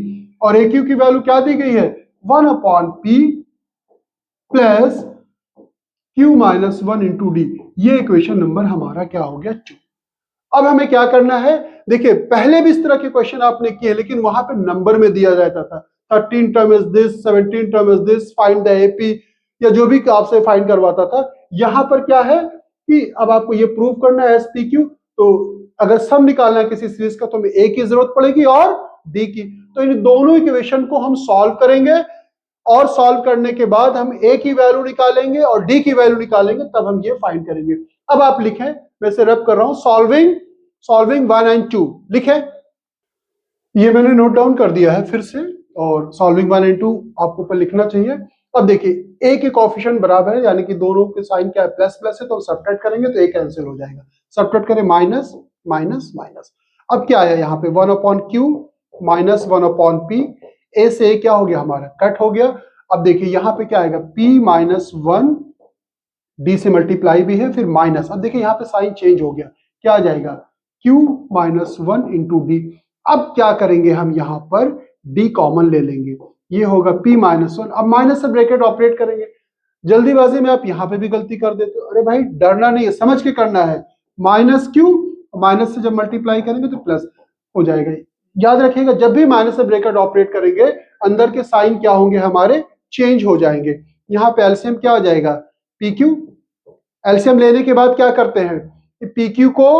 और ए क्यू की वैल्यू क्या दी गई है, 1/p plus Q minus one into D, ये इक्वेशन नंबर हमारा क्या हो गया 2। अब हमें क्या करना है, देखिए पहले भी इस तरह के क्वेश्चन आपने किए, लेकिन वहां पे नंबर में दिया जाता था, 13 term is this, 17 term is this, find the AP, या जो भी आपसे फाइंड करवाता था। यहां पर क्या है कि अब आपको ये प्रूव करना है एस पी क्यू, तो अगर सम निकालना है किसी सीरीज का तो हमें ए की जरूरत पड़ेगी और डी की, तो इन दोनों इक्वेशन को हम सॉल्व करेंगे, और सॉल्व करने के बाद हम ए की वैल्यू निकालेंगे और डी की वैल्यू निकालेंगे, तब हम ये फाइंड करेंगे। अब आप लिखें, मैं से रब कर रहा हूं, सॉल्विंग 1 एंड 2 लिखें, ये मैंने नोट डाउन कर दिया है फिर से, और सॉल्विंग 1 एंड 2 आपको ऊपर लिखना चाहिए। अब देखिए ए के कोएफिशिएंट बराबर है, यानी कि दोनों के साइन क्या है, प्लस प्लस है, तो हम सब्ट्रैक्ट करेंगे तो ए कैंसिल हो जाएगा, सब्ट्रैक्ट करें माइनस माइनस माइनस। अब क्या आया यहाँ पे 1/q माइनस 1/p, ए से ए क्या हो गया हमारा, कट हो गया। अब देखिए यहाँ पे क्या आएगा, p माइनस वन, डी से मल्टीप्लाई भी है, फिर माइनस, अब देखिए यहाँ पे साइन चेंज हो गया, क्या आ जाएगा, q minus one into D. अब क्या करेंगे, हम यहाँ पर d कॉमन ले लेंगे, ये होगा p माइनस वन, अब माइनस से ब्रैकेट ऑपरेट करेंगे, जल्दीबाजी में आप यहाँ पे भी गलती कर देते हो, अरे भाई डरना नहीं है, समझ के करना है, माइनस q, माइनस से जब मल्टीप्लाई करेंगे तो प्लस हो जाएगा। याद रखिएगा जब भी माइनस से ब्रैकेट ऑपरेट करेंगे अंदर के साइन क्या होंगे हमारे, चेंज हो जाएंगे। यहाँ पे एलसीएम क्या हो जाएगा, पी क्यू, एलसीएम लेने के बाद क्या करते हैं, पी क्यू को,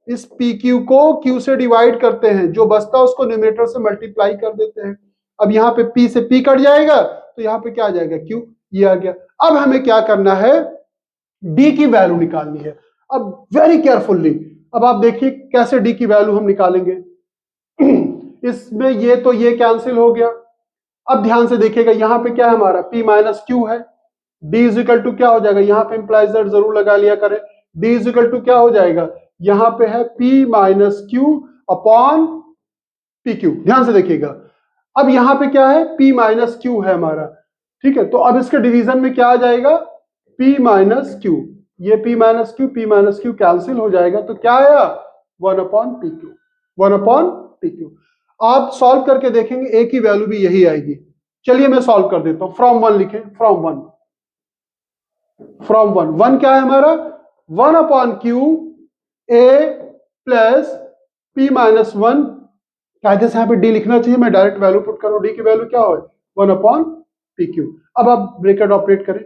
इस पी क्यू को क्यू से डिवाइड करते हैं, जो बचता है उसको न्यूमरेटर से मल्टीप्लाई कर देते हैं। अब यहाँ पे पी से पी कट जाएगा तो यहाँ पे क्या आ जाएगा, क्यू, ये आ गया। अब हमें क्या करना है, डी की वैल्यू निकालनी है। अब वेरी केयरफुल्ली, अब आप देखिए कैसे डी की वैल्यू हम निकालेंगे। इसमें ये तो ये कैंसिल हो गया। अब ध्यान से देखिएगा यहाँ पे क्या है हमारा, p माइनस क्यू है, d इज इक्वल टू क्या हो जाएगा, यहाँ पे इंप्लाइज दैट जरूर लगा लिया करें, d इज इक्वल टू क्या हो जाएगा, यहाँ पे है p minus Q upon P Q, ध्यान से देखिएगा। अब यहाँ पे क्या है, p माइनस क्यू है हमारा, ठीक है, तो अब इसके डिवीजन में क्या आ जाएगा, p माइनस क्यू, ये p माइनस क्यू कैंसिल हो जाएगा, तो क्या आया, 1/pq, 1/pq। आप सॉल्व करके देखेंगे ए की वैल्यू भी यही आएगी। चलिए मैं सॉल्व कर देता हूं, फ्रॉम वन लिखें, फ्रॉम वन क्या है हमारा, 1/q ए प्लस p माइनस वन, कायदे से यहाँ पे डी लिखना चाहिए, मैं डायरेक्ट वैल्यू पुट करूं, डी की वैल्यू क्या हो, 1/pq। अब आप ब्रैकेट ऑपरेट करें,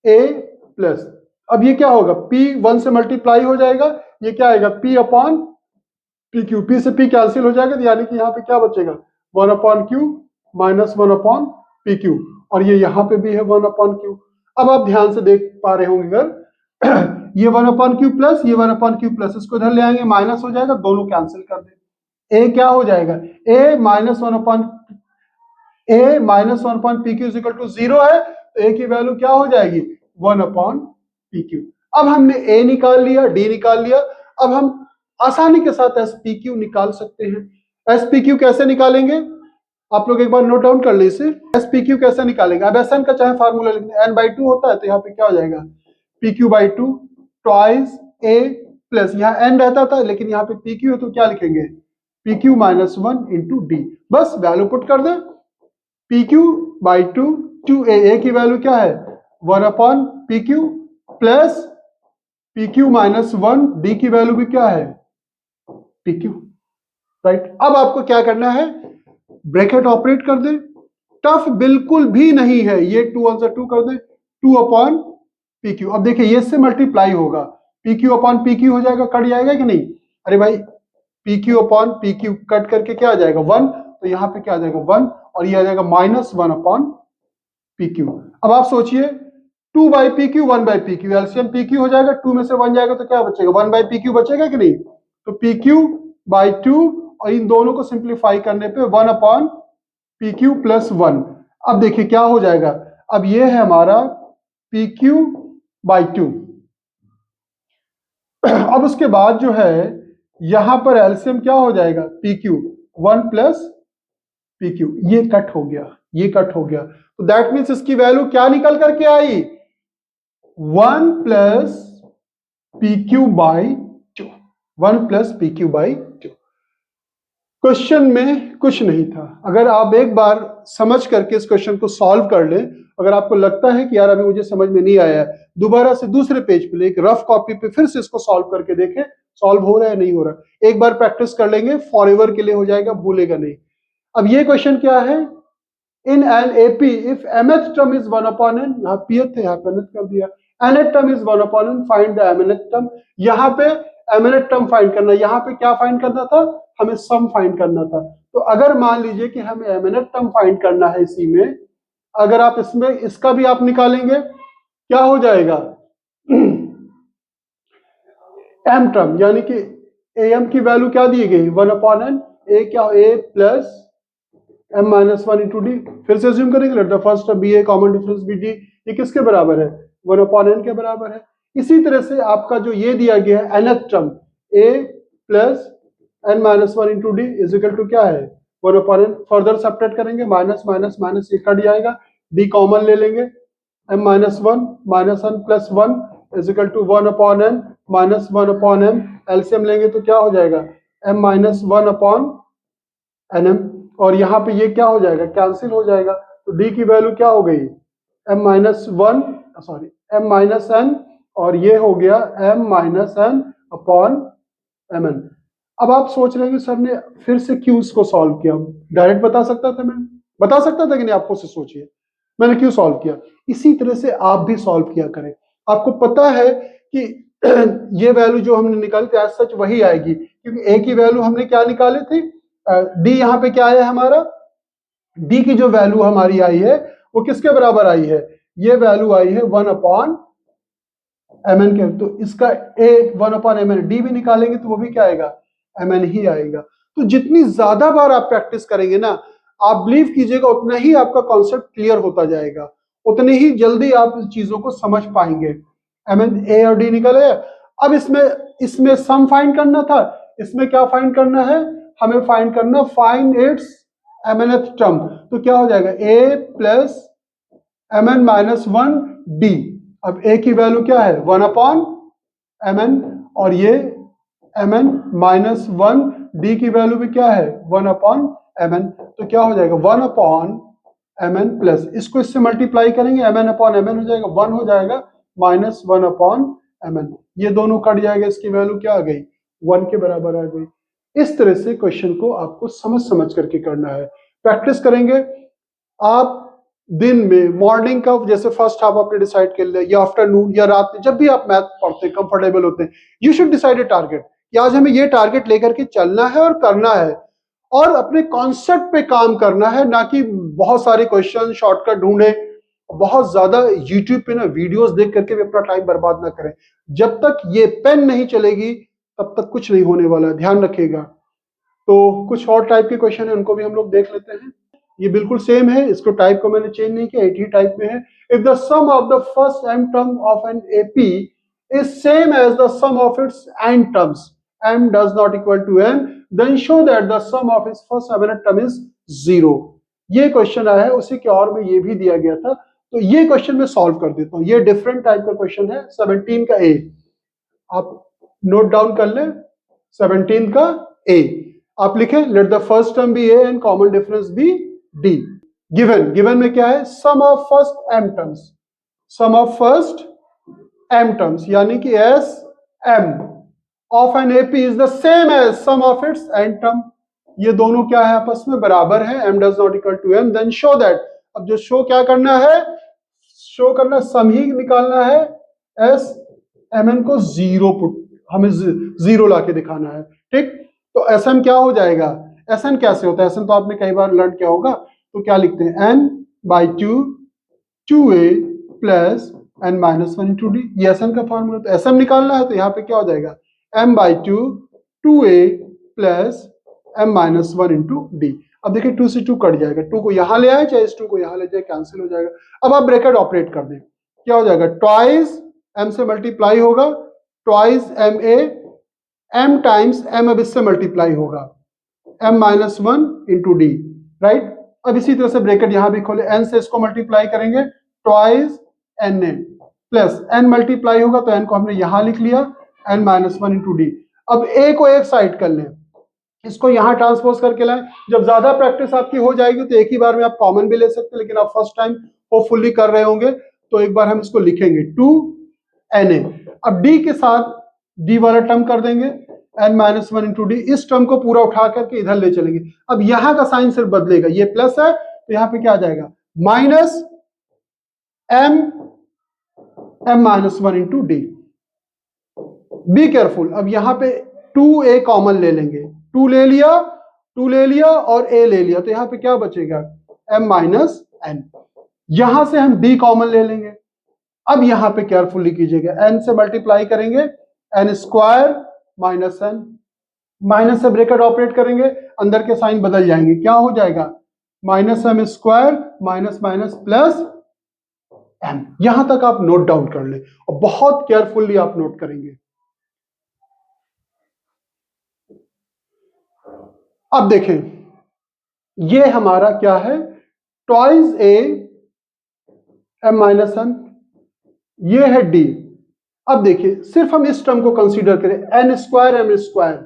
a प्लस, अब ये क्या होगा, p 1 से मल्टीप्लाई हो जाएगा, ये क्या आएगा, p/pq, p से p कैंसिल हो जाएगा, यानी कि यहाँ पे क्या बचेगा, 1/q माइनस 1/pq, और ये यहाँ पे भी है 1/q। अब आप ध्यान से देख पा रहे होंगे, अगर ये 1/q प्लस ये 1/q प्लस, इसको इधर ले आएंगे, माइनस हो जाएगा, दोनों कैंसिल कर दे, a क्या हो जाएगा, a minus 1/pq is equal to 0 है, तो a की वैल्यू क्या हो जाएगी, 1/pq। अब हमने a निकाल लिया, d निकाल लिया, अब हम आसानी के साथ SPQ निकाल सकते हैं। SPQ कैसे निकालेंगे, आप लोग एक बार नोट डाउन कर ले इसे। एस पी क्यू कैसे निकालेंगे? अब एस एन का चाहे फार्मूला लिख दें, एन बाई टू होता है तो यहाँ पे क्या हो जाएगा, P Q by to twice A plus, यहाँ एन रहता था लेकिन यहाँ पे पी क्यू है तो क्या लिखेंगे, P Q minus one into D. बस वैल्यू पुट कर दे, P Q by two two A की वैल्यू क्या है, one upon P Q plus P Q minus one, D की वैल्यू भी क्या है, पी क्यू, राइट। अब आपको क्या करना है, ब्रैकेट ऑपरेट कर दे, टफ बिल्कुल भी नहीं है, ये टू वन से टू कर दे, टू अपॉन पी क्यू। अब देखिए ये से मल्टीप्लाई होगा, P Q upon P Q हो जाएगा, कट जाएगा कि नहीं, अरे भाई P Q upon P Q cut करके क्या आ जाएगा, वन, तो यहाँ पे क्या आ जाएगा, वन, और ये आ जाएगा minus one upon P Q. अब आप सोचिए, two by P Q, one by P Q, LCM P Q हो जाएगा, टू में से वन जाएगा तो क्या बचेगा, वन बाई पी क्यू बचेगा कि नहीं, तो पी क्यू बाई टू, और इन दोनों को सिंप्लीफाई करने पे one upon P Q plus one. अब देखिए क्या हो जाएगा, अब ये है हमारा पी क्यू बाई टू। अब उसके बाद जो है यहां पर एलसीएम क्या हो जाएगा, P Q, one plus P Q, ये कट हो गया, ये कट हो गया, तो दैट मीन्स इसकी वैल्यू क्या निकल करके आई, one plus P Q by two, one plus P Q by two. Question में कुछ नहीं था, अगर आप एक बार समझ करके इस क्वेश्चन को सॉल्व कर लें, अगर आपको लगता है कि यार अभी मुझे समझ में नहीं आया, दोबारा से दूसरे पेज पे एक रफ कॉपी पे फिर से इसको सॉल्व करके देखें, सॉल्व हो रहा है नहीं हो रहा, एक बार प्रैक्टिस कर लेंगे, फॉरएवर के लिए हो जाएगा, भूलेगा नहीं। अब ये क्वेश्चन क्या है, in an AP if mth term is one upon n, यहाँ pth है, यहाँ पे nth कर दिया, nth term is one upon n, find the mnth term, यहाँ पे mnth टर्म फाइंड करना, यहाँ पे क्या फाइंड करना था, हमें सम फाइंड करना था। तो अगर मान लीजिए कि हमें mnth टर्म फाइंड करना है इसी में, अगर आप इसमें इसका भी आप निकालेंगे, क्या हो जाएगा, m टर्म, यानी कि am की वैल्यू क्या दी गई, वन अपॉन एन, a क्या, a plus m minus one into d, फिर से अज्यूम करेंगे, let the first be a common difference be d, ये किसके बराबर है, वन अपॉन एन के बराबर है। इसी तरह से आपका जो ये दिया गया है nth term, a plus n minus one into d is equal to क्या है, one upon n, further subtract करेंगे, माइनस माइनस माइनस ये कट जाएगा, डी कॉमन ले लेंगे, m minus one plus one is equal to one upon n minus one upon m, LCM लेंगे तो क्या हो जाएगा, m minus one upon n m, और यहाँ पे ये क्या हो जाएगा, कैंसिल हो जाएगा, तो डी की वैल्यू क्या हो गई, m minus one, sorry m minus n, और ये हो गया m minus n upon M n. अब आप सोच रहे हैं सर ने फिर से क्यों इसको सॉल्व किया, डायरेक्ट बता सकता था, मैं बता सकता था कि नहीं, आपको से सोचिए मैंने क्यों सॉल्व किया, इसी तरह से आप भी सॉल्व किया करें। आपको पता है कि ये वैल्यू जो हमने निकाली थी एज सच वही आएगी, क्योंकि ए की वैल्यू हमने क्या निकाली थी, डी यहाँ पे क्या आया हमारा, डी की जो वैल्यू हमारी आई है वो किसके बराबर आई है, ये वैल्यू आई है वन अपॉन एम एन के, तो इसका A one upon M N, D भी निकालेंगे तो वो भी क्या आएगा, एम एन ही आएगा। तो जितनी ज्यादा बार आप प्रैक्टिस करेंगे ना, आप बिलीव कीजिएगा उतना ही आपका कॉन्सेप्ट क्लियर होता जाएगा, उतनी ही जल्दी आप चीजों को समझ पाएंगे। एम एन, ए और डी निकले। अब इसमें सम फाइंड करना था, इसमें क्या फाइंड करना है, हमें फाइंड करना फाइंड इट्स mnth टर्म, तो क्या हो जाएगा, a plus m n minus one d. अब a की वैल्यू क्या है, वन अपॉन एम एन, और ये m n minus one, D की वैल्यू भी क्या है, वन अपॉन एम एन, तो क्या हो जाएगा, one upon M n plus, इसको इससे मल्टीप्लाई करेंगे, m n upon M n हो जाएगा, वन हो जाएगा minus one upon M n, ये दोनों कट जाएगा, इसकी वैल्यू क्या आ गई, वन के बराबर आ गई। इस तरह से क्वेश्चन को आपको समझ करके करना है, प्रैक्टिस करेंगे आप। दिन में मॉर्निंग का जैसे फर्स्ट हाफ आपने डिसाइड कर लिया, या आफ्टरनून या रात में, जब भी आप मैथ पढ़ते हैं कंफर्टेबल होते हैं, you should decide A target कि आज हमें ये टारगेट लेकर के चलना है और करना है, और अपने कॉन्सेप्ट पे काम करना है, ना कि बहुत सारे क्वेश्चन शॉर्टकट ढूंढे, बहुत ज्यादा यूट्यूब पे ना वीडियोस देख करके भी अपना टाइम बर्बाद ना करें। जब तक ये पेन नहीं चलेगी तब तक कुछ नहीं होने वाला है, ध्यान रखिएगा। तो कुछ और टाइप के क्वेश्चन है, उनको भी हम लोग देख लेते हैं। ये बिल्कुल सेम है, इसको टाइप को मैंने चेंज नहीं किया, एक ही टाइप में है। If the sum of the first m term of N AP is same as the sum of its n terms, m does not equal to n, then show that the sum of its first mnth term is 0. ये question आया है, उसी के और में ये भी दिया गया था, तो ये क्वेश्चन मैं सॉल्व कर देता हूं। ये डिफरेंट टाइप का क्वेश्चन है 17 का ए, आप नोट डाउन कर लें। 17 का ए आप लिखें, let the first term be A and common difference be D. Given में क्या है, sum of first M terms, sum of first M terms यानी कि S M of N AP is the same as sum of its N term. ये दोनों क्या है, आपस में बराबर है, m does not equal to n, then show that. अब जो शो क्या करना है, शो करना सम ही निकालना है, s mn को जीरो पुट, हमें जीरो लाके दिखाना है, ठीक। तो sm क्या हो जाएगा, sn कैसे होता है, sn तो आपने कई बार लर्न किया होगा, तो क्या लिखते हैं n by two 2a plus n minus one into D, ये sn का फॉर्मूला। तो sm निकालना है तो यहाँ पे क्या हो जाएगा, m by two 2a plus m minus one into D. अब देखिए 2 से 2 कट जाएगा, 2 को यहां ले आए चाहे इस 2 को यहां ले जाए, कैंसिल हो जाएगा। अब आप ब्रैकेट ऑपरेट कर दें, क्या हो जाएगा, ट्वाइस m से मल्टीप्लाई होगा, twice m a, m times m अब इससे मल्टीप्लाई होगा, m minus one into d, right. अब इसी तरह से ब्रैकेट यहां भी खोले, n से इसको मल्टीप्लाई करेंगे, twice n a plus n multiply होगा तो n को हमने यहां लिख लिया, n minus one into D. अब a को एक साइड कर लें, इसको यहां ट्रांसपोज करके लाएं। जब ज्यादा प्रैक्टिस आपकी हो जाएगी तो एक ही बार में आप कॉमन भी ले सकते हैं, लेकिन आप फर्स्ट टाइम होपफुली कर रहे होंगे तो एक बार हम इसको लिखेंगे 2na। अब d के साथ d वाला टर्म कर देंगे, n minus one into D, इस टर्म को पूरा उठा करके इधर ले चलेंगे। अब यहां का साइन सिर्फ बदलेगा, ये प्लस है तो यहां पे क्या आ जाएगा, minus m minus one into D. Be careful, अब यहां पे 2a कॉमन ले लेंगे, 2 ले लिया, 2 ले लिया और a ले लिया, तो यहां पे क्या बचेगा, m माइनस n। यहां से हम b कॉमन ले लेंगे। अब यहां पे केयरफुली कीजिएगा, n से मल्टीप्लाई करेंगे, n square minus n, minus से ब्रैकेट ऑपरेट करेंगे, अंदर के साइन बदल जाएंगे, क्या हो जाएगा, minus m square minus minus plus m। यहां तक आप नोट डाउन कर ले और बहुत केयरफुली आप नोट करेंगे। अब देखें, ये हमारा क्या है, ट्वाइस ए m माइनस n, ये है d। अब देखिए सिर्फ हम इस टर्म को कंसीडर करें, n square m square,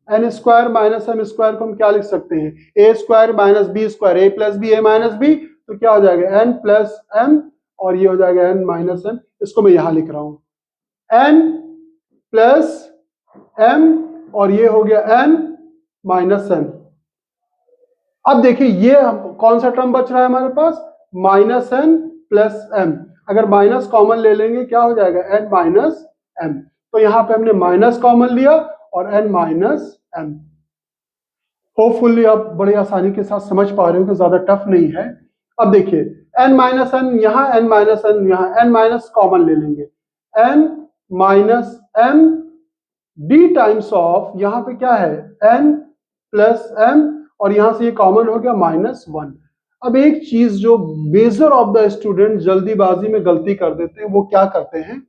n square minus m square को हम क्या लिख सकते हैं, a square minus b square, a plus b, a minus b, तो क्या हो जाएगा n प्लस m और ये हो जाएगा n माइनस m। इसको मैं यहां लिख रहा हूं, n प्लस m और ये हो गया n माइनस m। अब देखिए ये कौन सा टर्म बच रहा है हमारे पास, माइनस n प्लस m। अगर माइनस कॉमन ले लेंगे क्या हो जाएगा, n माइनस m। तो यहां पे हमने माइनस कॉमन लिया और n माइनस m। होपफुली आप बड़ी आसानी के साथ समझ पा रहे हो कि ज्यादा टफ नहीं है। अब देखिए n माइनस n यहां, n माइनस n यहां, n माइनस कॉमन ले लेंगे, n minus m d times of, यहां पे क्या है, n प्लस m और यहां से ये कॉमन हो गया माइनस वन। अब एक चीज जो मेजर ऑफ द स्टूडेंट जल्दीबाजी में गलती कर देते हैं, वो क्या करते हैं,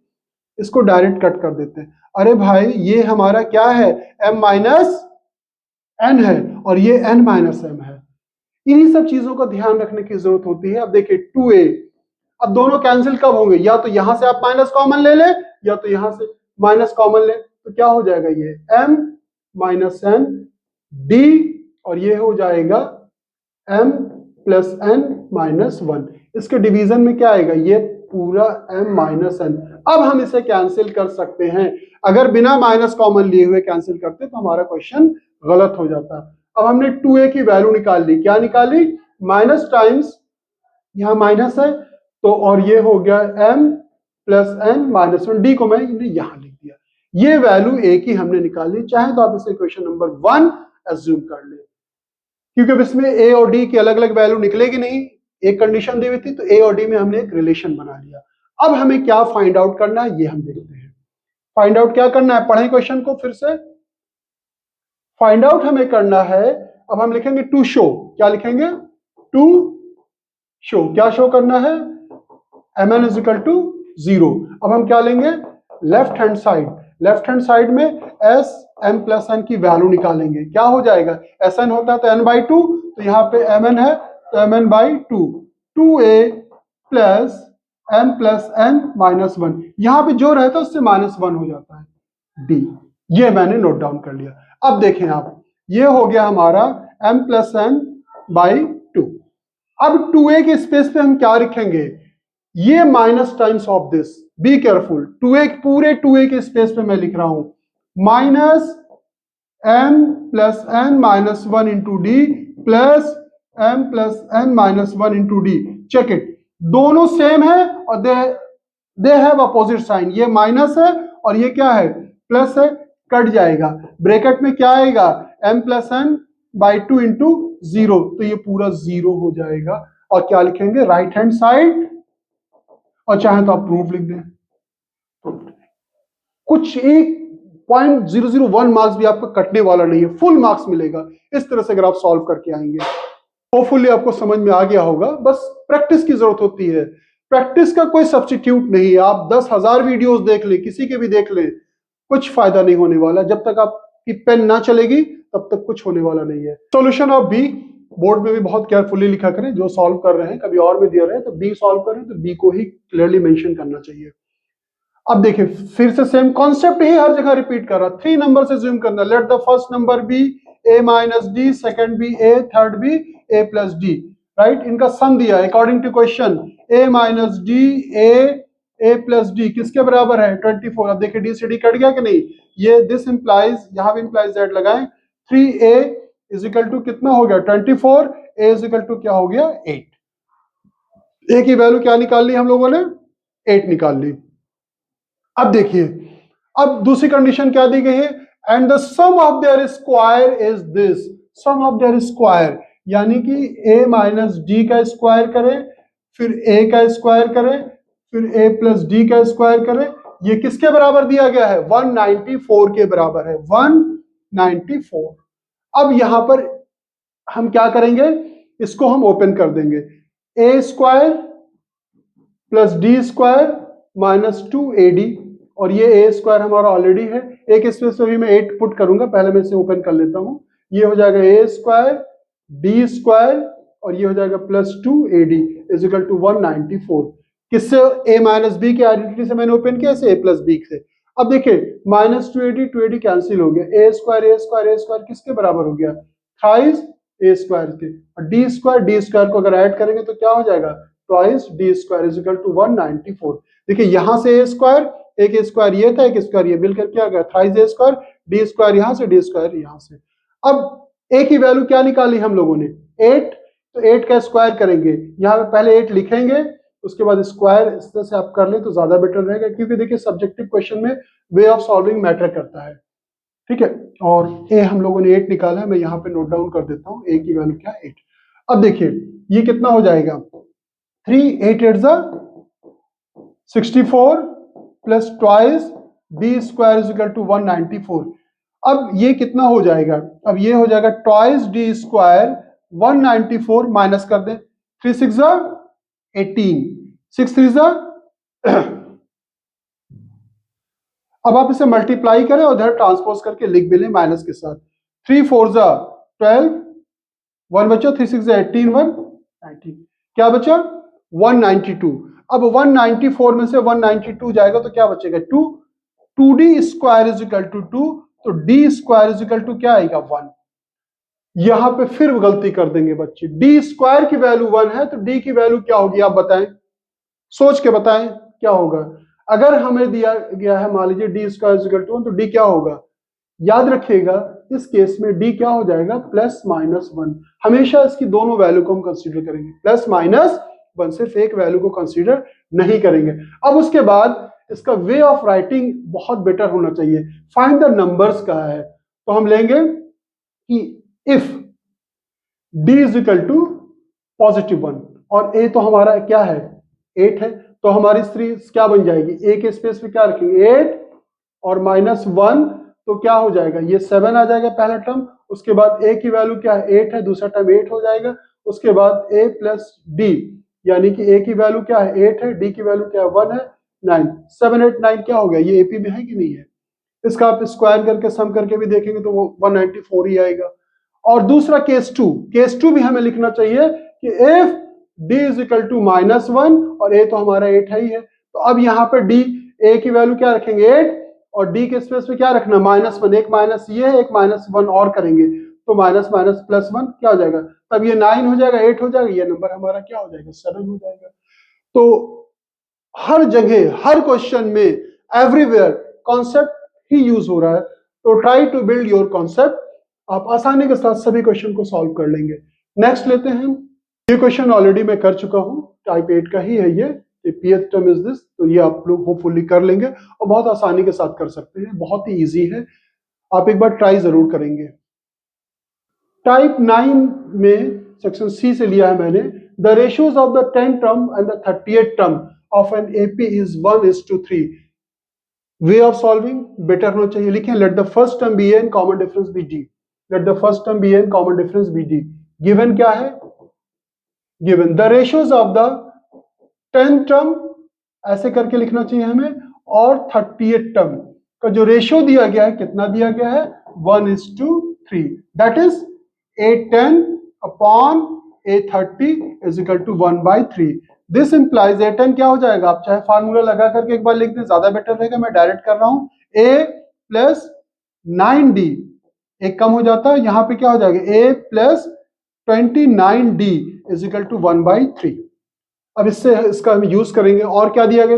इसको डायरेक्ट कट कर देते हैं। अरे भाई ये हमारा क्या है, m माइनस n है और ये n माइनस m है। इन्हीं सब चीजों का ध्यान रखने की जरूरत होती है। अब देखिए 2a, अब दोनों कैंसिल कब होंगे, या तो यहां से आप माइनस कॉमन ले ले या तो यहां से माइनस कॉमन ले, तो क्या हो जाएगा, ये m माइनस n d और ये हो जाएगा m plus n minus one. इसके डिवीजन में क्या आएगा, ये पूरा m माइनस n। अब हम इसे कैंसिल कर सकते हैं, अगर बिना माइनस कॉमन लिए हुए कैंसिल करते तो हमारा क्वेश्चन गलत हो जाता। अब हमने 2a की वैल्यू निकाल ली, क्या निकाली, माइनस टाइम्स यहां माइनस है तो, और ये हो गया m plus n minus one, D को मैं यहां लिख दिया। ये वैल्यू a की हमने निकाल ली, चाहे तो आप इसे क्वेश्चन नंबर 1 एज्यूम कर ले, क्योंकि अब इसमें a और d की अलग अलग वैल्यू निकलेगी नहीं, एक कंडीशन दी हुई थी, तो a और d में हमने एक रिलेशन बना लिया। अब हमें क्या फाइंड आउट करना है, ये हम देखते हैं। फाइंड आउट क्या करना है, पढ़ें क्वेश्चन को फिर से। फाइंड आउट हमें करना है, अब हम लिखेंगे टू शो, क्या लिखेंगे, टू शो, क्या शो करना है, mn इज इक्वल टू 0। अब हम क्या लेंगे, left hand side, left hand side में s m प्लस n की वैल्यू निकालेंगे, क्या हो जाएगा, sn होता है तो n बाई टू, तो यहाँ पे mn है तो mn/2 2a प्लस m+n-1, यहां पे जो रहता है उससे -1 हो जाता है d। ये मैंने नोट डाउन कर लिया। अब देखें आप, ये हो गया हमारा m+n/2। अब 2a के स्पेस पे हम क्या लिखेंगे, ये minus times of this, be careful, 2a पूरे 2a के स्पेस पे मैं लिख रहा हूं -m+n-1 into d plus m+n-1 into d. Check it, दोनों सेम है और दे हैव अपोजिट साइन, ये माइनस है और ये क्या है, प्लस है, कट जाएगा। ब्रैकेट में क्या आएगा, m+n/2 इंटू 0, तो ये पूरा 0 हो जाएगा। और क्या लिखेंगे, राइट हैंड साइड, और चाहे तो आप प्रूफ लिख दें। कुछ 1.001 मार्क्स भी आपका कटने वाला नहीं है, फुल मार्क्स मिलेगा इस तरह से अगर आप सॉल्व करके आएंगे। होपफुली आपको समझ में आ गया होगा, बस प्रैक्टिस की जरूरत होती है। प्रैक्टिस का कोई सब्स्टिट्यूट नहीं है, आप 10,000 वीडियोस देख ले, किसी के भी देख ले, कुछ फायदा नहीं होने वाला। जब तक आपकी पेन ना चलेगी तब तक कुछ होने वाला नहीं है। सॉल्यूशन ऑफ बी बोर्ड में भी बहुत केयरफुली लिखा करें, जो सॉल्व कर रहे हैं, कभी और में दिया रहे तो बी सॉल्व करें तो बी को ही क्लियरली मेंशन करना चाहिए। अब देखिए फिर से सेम कॉन्सेप्ट ही हर जगह रिपीट कर रहा, 3 नंबर से ज्यूम करना, let the first number be a-d, second be a, third be a+d, right. इनका सम दिया है according to question, a-d a+d किसके बराबर है, 24। अब देखिए डी से डी कट गया कि नहीं, ये दिस इंप्लाइज, यहां भी इंप्लाइज दैट लगाएं, 3a इज इक्वल टू कितना हो गया 24, a इज इक्वल टू क्या हो गया 8। a की वैल्यू क्या निकाल ली हम लोगों ने, 8 निकाल ली। अब देखिए, अब दूसरी कंडीशन क्या दी गई है, and the sum of their square is this, sum of their square यानी कि a-d का स्क्वायर करें, फिर a का स्क्वायर करें, फिर a+d का स्क्वायर करें, ये किसके बराबर दिया गया है, 194 के बराबर है, 194। अब यहां पर हम क्या करेंगे, इसको हम ओपन कर देंगे, a square plus d square -2ad, और ये a स्क्वायर हमारा ऑलरेडी है, एक स्पेस में भी मैं 8 पुट करूंगा, पहले मैं इसे ओपन कर लेता हूं। ये हो जाएगा a स्क्वायर d स्क्वायर और ये हो जाएगा +2ad इज इक्वल टू 194। किससे, a - b की आइडेंटिटी से मैंने ओपन किया, इसे a+b से। अब देखिए -2ad 2ad कैंसिल हो गया, a स्क्वायर किसके बराबर हो गया, थ्राइस a स्क्वायर के, और d स्क्वायर को अगर ऐड करेंगे तो क्या हो जाएगा, twice d square is equal to 194। देखिए यहां से a स्क्वायर, एक स्क्वायर ये था, एक स्क्वायर ये, मिलकर क्या गया thrice a square, d square यहां से, d स्क्वायर यहां से। अब a की वैल्यू क्या निकाली हम लोगों ने, 8, तो 8 का स्क्वायर करेंगे, यहां पे पहले 8 लिखेंगे, उसके बाद स्क्वायर इस तरह से आप कर ले तो ज्यादा बेटर रहेगा, क्योंकि देखिए सब्जेक्टिव क्वेश्चन में वे ऑफ सॉल्विंग मैटर करता है, ठीक है। और a हम लोगों ने 8 निकाला है, मैं यहाँ पे नोट डाउन कर देता हूँ, a की वैल्यू क्या है 8। अब देखिए ये कितना हो जाएगा, 3 8 8 64 plus twice d square is equal to 194। अब ये कितना हो जाएगा, अब ये हो जाएगा ट्वाइस d स्क्वायर 194 माइनस कर दें, 3 6 18, 6 3 अब आप इसे मल्टीप्लाई करें और इधर ट्रांसपोज करके लिख भी लें माइनस के साथ, 3 4 12, 1 बचा, 3 6 18, 1 19, क्या बचा 192। अब 194 में से 192 जाएगा तो क्या बचेगा 2, 2d square is equal to 2, तो d square is equal to क्या आएगा 1। यहां पे फिर गलती कर देंगे बच्चे, d स्क्वायर की वैल्यू 1 है तो d की वैल्यू क्या होगी आप बताएं, सोच के बताएं क्या होगा। अगर हमें दिया गया है मान लीजिए d square is equal to 1, तो d क्या होगा, याद रखिएगा इस केस में d क्या हो जाएगा +-1। हमेशा इसकी दोनों वैल्यू को हम कंसीडर करेंगे, +-1, सिर्फ एक वैल्यू को कंसीडर नहीं करेंगे। अब उसके बाद इसका वे ऑफ राइटिंग बहुत बेटर होना चाहिए, फाइंड द नंबर्स कहा है, तो हम लेंगे कि if d is equal to +1 और a तो हमारा क्या है 8 है, तो हमारी सीरीज क्या बन जाएगी, a के स्पेस पे क्या रखेंगे 8 और -1, तो क्या हो जाएगा ये 7 आ जाएगा पहला टर्म, उसके बाद a की वैल्यू क्या है 8 है, दूसरा टर्म 8 हो जाएगा, उसके बाद a प्लस d यानी कि a की वैल्यू क्या है 8 है, d की वैल्यू क्या है 1 है, 9, 7 8 9 क्या हो गया, ये एपी में है कि नहीं है। इसका आप स्क्वायर करके सम करके भी देखेंगे तो वो 194 ही आएगा। और दूसरा केस 2 भी हमें लिखना चाहिए कि if d is equal to -1 और a तो हमारा 8 है ही है, तो अब यहाँ पे d a की वैल्यू क्या रखेंगे 8 और d के स्पेस पे क्या रखना -1, एक माइनस ये है, एक -1 और करेंगे तो माइनस माइनस प्लस 1 क्या हो जाएगा, तब ये 9 हो जाएगा, 8 हो जाएगा, ये नंबर हमारा क्या हो जाएगा 7 हो जाएगा। तो हर जगह हर क्वेश्चन में एवरीवेयर कॉन्सेप्ट ही यूज हो रहा है, तो try to build your concept, आप आसानी के साथ सभी क्वेश्चन को सॉल्व कर लेंगे। नेक्स्ट लेते हैं, ये क्वेश्चन ऑलरेडी मैं कर चुका हूं, टाइप 8 का ही है ये, pth टर्म इज दिस, तो ये आप लोग होपफुली कर लेंगे और बहुत आसानी के साथ कर सकते हैं, बहुत ही इजी है, आप एक बार ट्राई जरूर करेंगे। टाइप 9 में सेक्शन सी से लिया है मैंने, the ratios of the 10 term and the 38 term of N AP is 1:3। Way of solving better होना चाहिए, लिखें let the first term be A and common difference be d, let the first term be A and common difference be D. Given क्या है, given the ratios of the 10 term ऐसे करके लिखना चाहिए हमें, और 38 टर्म का जो रेशियो दिया गया है, कितना दिया गया है 1:3, that is A10 upon A30 is equal to 1/3। This implies A10 क्या हो जाएगा, आप चाहे फार्मूला लगा करके एक बार लिख दें, ज्यादा बेटर रहेगा, मैं डायरेक्ट कर रहा हूं, A प्लस 9D, एक कम हो जाता है, यहां पे क्या हो जाएगा A plus 29D is equal to 1/3। अब इससे इसका हम यूज करेंगे, और क्या दिया गया,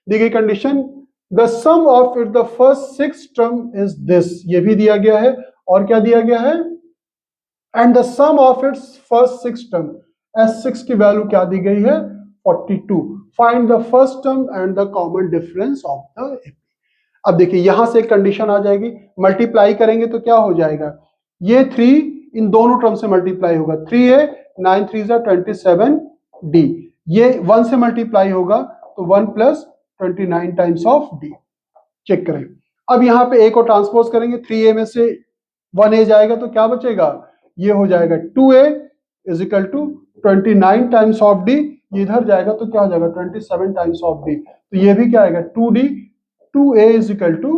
दी गई condition the sum of it the first 6 term is this, ये भी दिया गया है, और क्या दिया गया है, and the sum of its first 6 term, S6 की वैल्यू क्या दी गई है 42, find the first term and the common difference of the AP. अब देखिए यहां से एक कंडीशन आ जाएगी, मल्टीप्लाई करेंगे तो क्या हो जाएगा, ये 3 इन दोनों टर्म से मल्टीप्लाई होगा, 3a 9 3 27d, ये 1 से मल्टीप्लाई होगा तो 1 plus 29 times of d। Check करें, अब यहां पे a को ट्रांसपोज करेंगे, 3a में से 1a जाएगा तो क्या बचेगा, ये हो जाएगा 2a is equal to 29 times of d, ये इधर जाएगा तो क्या हो जाएगा 27 टाइम्स ऑफ d, तो ये भी क्या आएगा 2d, 2a is equal to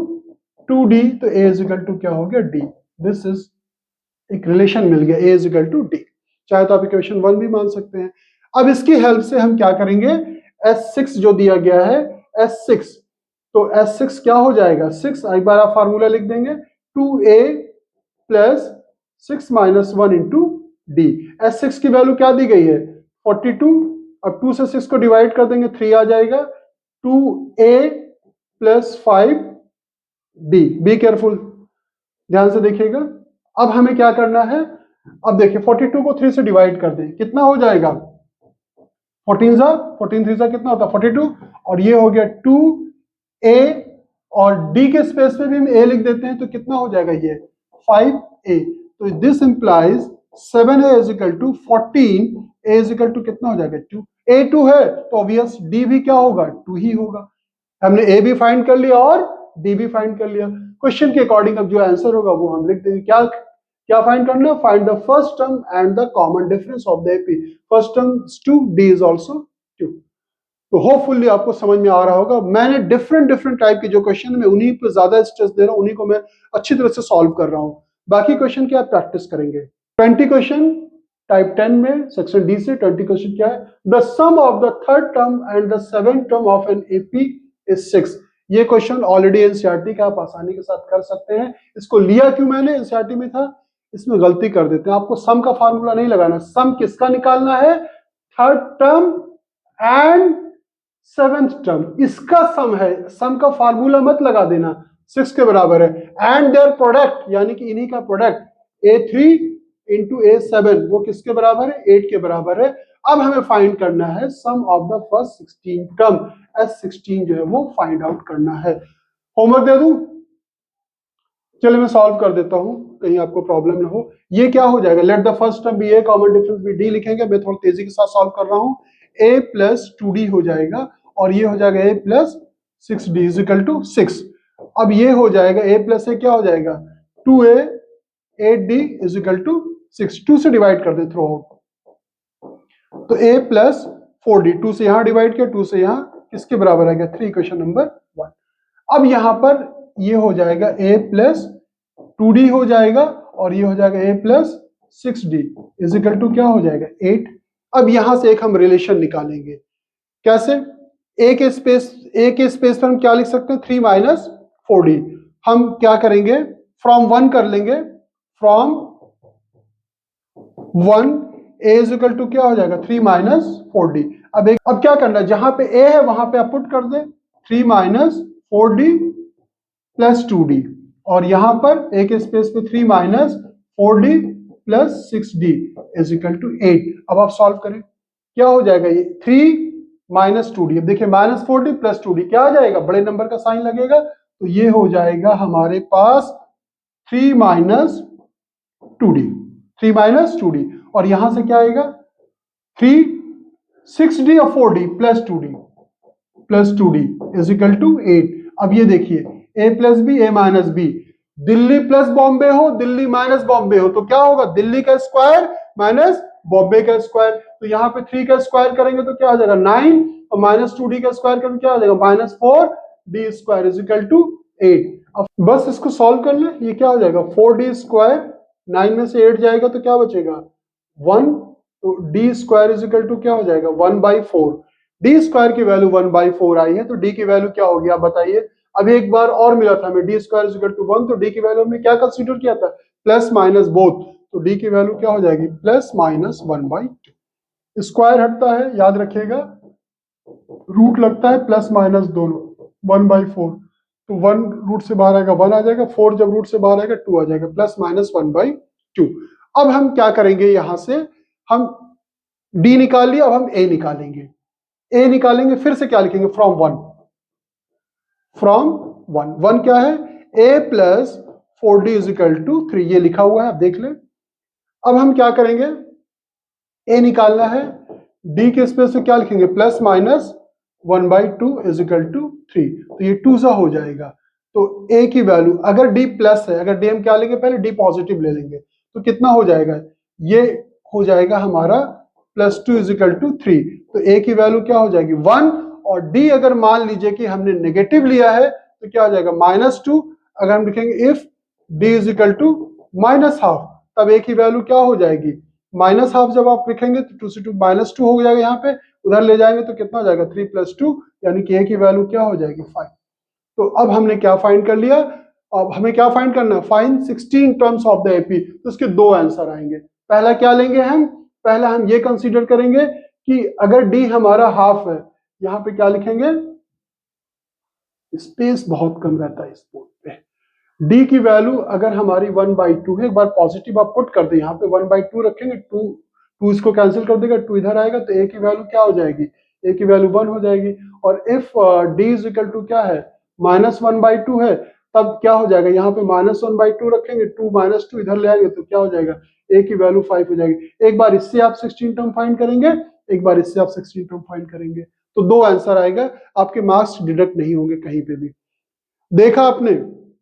2d, तो a इज इक्वल टू क्या हो गया d। दिस इज एक रिलेशन मिल गया, a is equal to d, चाहे तो आप इक्वेशन 1 भी मान सकते हैं। अब इसकी हेल्प से हम क्या करेंगे, S6 जो दिया गया है S6, तो S6 क्या हो जाएगा 6, एक बार आप फार्मूला लिख देंगे 2a plus 6 minus 1 into D. S6 की वैल्यू क्या दी गई है 42, अब 2 से 6 को डिवाइड कर देंगे 3 आ जाएगा, 2a plus 5d। Be careful, ध्यान से देखिएगा। अब हमें क्या करना है, अब देखिए 42 को 3 से डिवाइड कर दें, कितना हो जाएगा 14 3 कितना होता है 42, और ये हो गया 2a, और d के स्पेस पे भी हम a लिख देते हैं तो कितना हो जाएगा ये 5a, तो this implies 7a is equal to 14, a is equal to कितना हो जाएगा 2, a 2 है तो ऑब्वियस d भी क्या होगा 2 ही होगा। हमने a भी फाइंड कर लिया और d भी फाइंड कर लिया, क्वेश्चन के अकॉर्डिंग अब जो आंसर होगा वो हम लिख देंगे। क्या क्या फाइंड करना, find the first term and the common difference of the AP, first term is 2, d is also 2। तो होपफुली आपको समझ में आ रहा होगा, मैंने डिफरेंट टाइप के जो क्वेश्चन मैं उन्हीं पे ज्यादा स्ट्रेस दे रहा हूं, उन्हीं को मैं अच्छी तरह से सॉल्व कर रहा हूं, बाकी क्वेश्चन क्या प्रैक्टिस करेंगे। 20 क्वेश्चन टाइप 10 में सेक्शन डी से 20 क्वेश्चन क्या है, the sum of the third term and the seventh term of N AP is 6। ये क्वेश्चन ऑलरेडी एनसीईआरटी का आप आसानी के साथ कर सकते हैं, इसको लिया क्यों मैंने, एनसीईआरटी में था, इसमें गलती कर देते हैं, आपको सम का फार्मूला नहीं लगाना, सम किसका निकालना है third term and seventh term, इसका सम है, सम का फार्मूला मत लगा देना, 6 के बराबर है, एंड देयर प्रोडक्ट यानी कि इन्हीं का प्रोडक्ट a3 इंटू a7 वो किसके बराबर है 8 के बराबर है। अब हमें फाइंड करना है sum of the first 16 term, S16 जो है वो फाइंड आउट करना है। होमवर्क दे दूं, चलिए मैं सॉल्व कर देता हूं कहीं आपको प्रॉब्लम ना हो। ये क्या हो जाएगा, let the first term be a common difference be d लिखेंगे, मैं थोड़ा तेजी के साथ सॉल्व कर रहा हूं, a प्लस 2d हो जाएगा और ये हो जाएगा a plus 6d is equal to 6। अब ये हो जाएगा a प्लस a क्या हो जाएगा 2a 8d is equal to 6, 2 से डिवाइड कर दे थ्रू आउट, तो a प्लस 4d, 2 से यहां डिवाइड किया 2 से यहां किसके बराबर आएगा 3, इक्वेशन नंबर 1। अब यहां पर ये हो जाएगा a प्लस 2d हो जाएगा और ये हो जाएगा a plus 6d is equal to क्या हो जाएगा 8। अब यहां से एक हम रिलेशन निकालेंगे। कैसे? ए के स्पेस पर हम क्या लिख सकते हैं? 3 माइनस 4d। हम क्या करेंगे? फ्रॉम 1 कर लेंगे। From 1 a is equal to क्या हो जाएगा? 3 माइनस 4d। अब क्या करना है? जहां पे ए है वहां पे आप पुट कर दें 3 माइनस 4d प्लस 2d, और यहां पर ए के स्पेस पे 3 minus 4d plus 6d is equal to 8। अब आप सॉल्व करें, क्या हो जाएगा? ये 3 माइनस 2d। अब देखिए माइनस 4d प्लस 2d क्या आ जाएगा? बड़े नंबर का साइन लगेगा, तो ये हो जाएगा हमारे पास 3 माइनस 2d। 3 माइनस 2d, और यहां से क्या आएगा? 3 6d और 4d plus 2d is equal to 8। अब ये देखिए a plus b, a minus b, Delhi plus Bombay हो, दिल्ली माइनस बॉम्बे हो, तो क्या होगा? दिल्ली का स्क्वायर माइनस बॉम्बे का स्क्वायर। तो यहाँ पे 3 का स्क्वायर करेंगे तो क्या आ जाएगा? 9, और माइनस 2d का स्क्वायर करेंगे क्या आ जाएगा? Minus 4d square is equal to 8। अब बस इसको सॉल्व कर ले, ये क्या हो जाएगा? 4d स्क्वायर, 9 में से 8 जाएगा तो क्या बचेगा? 1। तो d square is equal to क्या हो जाएगा? 1/4। डी स्क्वायर की वैल्यू 1/4 आई है, तो डी की वैल्यू क्या होगी आप बताइए? अब एक बार और मिला था हमें d square is equal to 1, तो डी की वैल्यू हमने क्या कंसीडर किया था? प्लस माइनस बोथ, तो डी की वैल्यू क्या हो जाएगी? Plus minus 1/2। स्क्वायर हटता है, याद रखिएगा, रूट लगता है प्लस माइनस दोनों, 1/4। तो 1 रूट से बाहर आएगा 1 आ जाएगा, 4 जब रूट से बाहर आएगा 2 आ जाएगा, प्लस माइनस 1/2। अब हम क्या करेंगे? यहां से हम डी निकाल लिया, अब हम ए निकालेंगे। ए निकालेंगे, फिर से क्या लिखेंगे? फ्रॉम 1। फ्रॉम 1, 1 क्या है? a plus 4d is equal to 3, ये लिखा हुआ है, आप देख लें। अब हम क्या करेंगे? a निकालना है, d के स्पेस से क्या लिखेंगे? Plus minus 1/2 is equal to 3, तो ये 2 सा हो जाएगा। तो a की वैल्यू, अगर d प्लस है, अगर d हम क्या लेंगे? पहले d पॉजिटिव ले लेंगे, तो कितना हो जाएगा? ये हो जाएगा हमारा प्लस 2 इज इक्वल टू 3। तो a की वैल्यू क्या हो जाएगी? 1, और d अगर मान लीजिए कि हमने नेगेटिव लिया है तो क्या हो जाएगा? -2। अगर हम लिखेंगे if d is equal to -½ तब a की वैल्यू क्या हो जाएगी? -½ जब आप लिखेंगे तो 2 से 2 -2 हो जाएगा, यहाँ पे उधर ले जाएंगे तो कितना हो जाएगा? 3 + 2, यानी कि a की वैल्यू क्या हो जाएगी? 5। तो अब हमने क्या फाइंड कर लिया? अब हमें क्या फाइंड करना है? Find 16 terms of the AP. तो इसके 2 आंसर आएंगे। पहला क्या लेंगे हम? पहला हम ये कंसीडर करेंगे कि अगर d हमारा हाफ है, यहां पे क्या लिखेंगे? स्पेस बहुत कम रहता है इस बोर्ड पे। d की वैल्यू अगर हमारी 1/2 है, एक बार पॉजिटिव आप पुट कर दे, यहाँ पे 1/2 रखेंगे, 2 इसको कैंसिल कर देगा, 2 इधर आएगा, तो a की वैल्यू क्या हो जाएगी? a की वैल्यू 1 हो जाएगी। और if d is equal to क्या है? -1/2 है, तब क्या हो जाएगा? यहाँ पे -1/2 रखेंगे, 2 -2 इधर ले आएंगे तो क्या हो जाएगा? a की वैल्यू 5 हो जाएगी। एक बार इससे आप 16 टर्म फाइंड करेंगे, एक बार इससे आप 16 टर्म फाइंड करेंगे, तो 2 आंसर आएगा, आपके मार्क्स डिडक्ट नहीं होंगे कहीं पे भी। देखा आपने,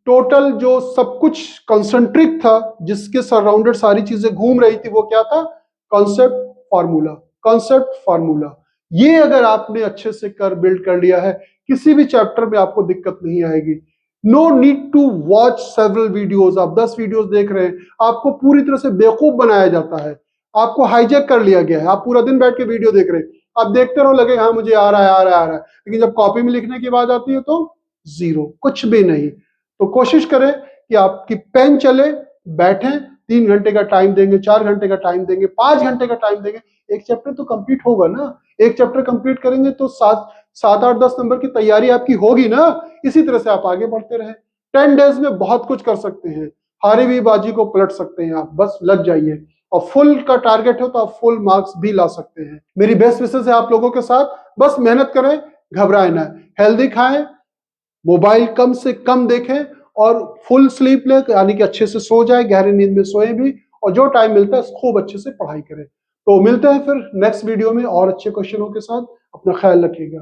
टोटल जो सब कुछ कंसंट्रिक था, जिसके सराउंडेड सारी चीजें घूम रही थी, वो क्या था? Concept formula. कॉन्सेप्ट फार्मूला ये अगर आपने अच्छे से कर बिल्ड कर लिया है, किसी भी चैप्टर में आपको दिक्कत नहीं आएगी। No need to watch several videos. आप 10 वीडियोस देख रहे हैं, आपको पूरी तरह से बेवकूफ बनाया जाता है, आपको हाईजैक कर लिया गया है। आप पूरा दिन बैठ के वीडियो देख रहे हैं, आप देखते रहो, लगे हाँ मुझे आ रहा है, आ रहा है, आ रहा है, लेकिन जब कॉपी में लिखने की बात आती है तो जीरो, कुछ भी नहीं। तो कोशिश करें कि आपकी पेन चले, बैठें, 3 घंटे का टाइम देंगे, 4 घंटे का टाइम देंगे, 5 घंटे का टाइम देंगे, एक चैप्टर तो कंप्लीट होगा ना। एक चैप्टर कंप्लीट करेंगे तो 7, 8, 10 नंबर की तैयारी आपकी होगी ना। इसी तरह से आप आगे बढ़ते रहे। 10 डेज में बहुत कुछ कर सकते हैं, हारी हुई बाजी को पलट सकते हैं आप, बस लग जाइए। और फुल का टारगेट हो तो आप फुल मार्क्स भी ला सकते हैं। मेरी बेस्ट विशेस है आप लोगों के साथ, बस मेहनत करें, घबराए ना, हेल्दी खाएं, मोबाइल कम से कम देखें, और फुल स्लीप ले, यानी कि अच्छे से सो जाए, गहरी नींद में सोए भी, और जो टाइम मिलता है खूब अच्छे से पढ़ाई करें। तो मिलते हैं फिर नेक्स्ट वीडियो में और अच्छे क्वेश्चनों के साथ। अपना ख्याल रखिएगा।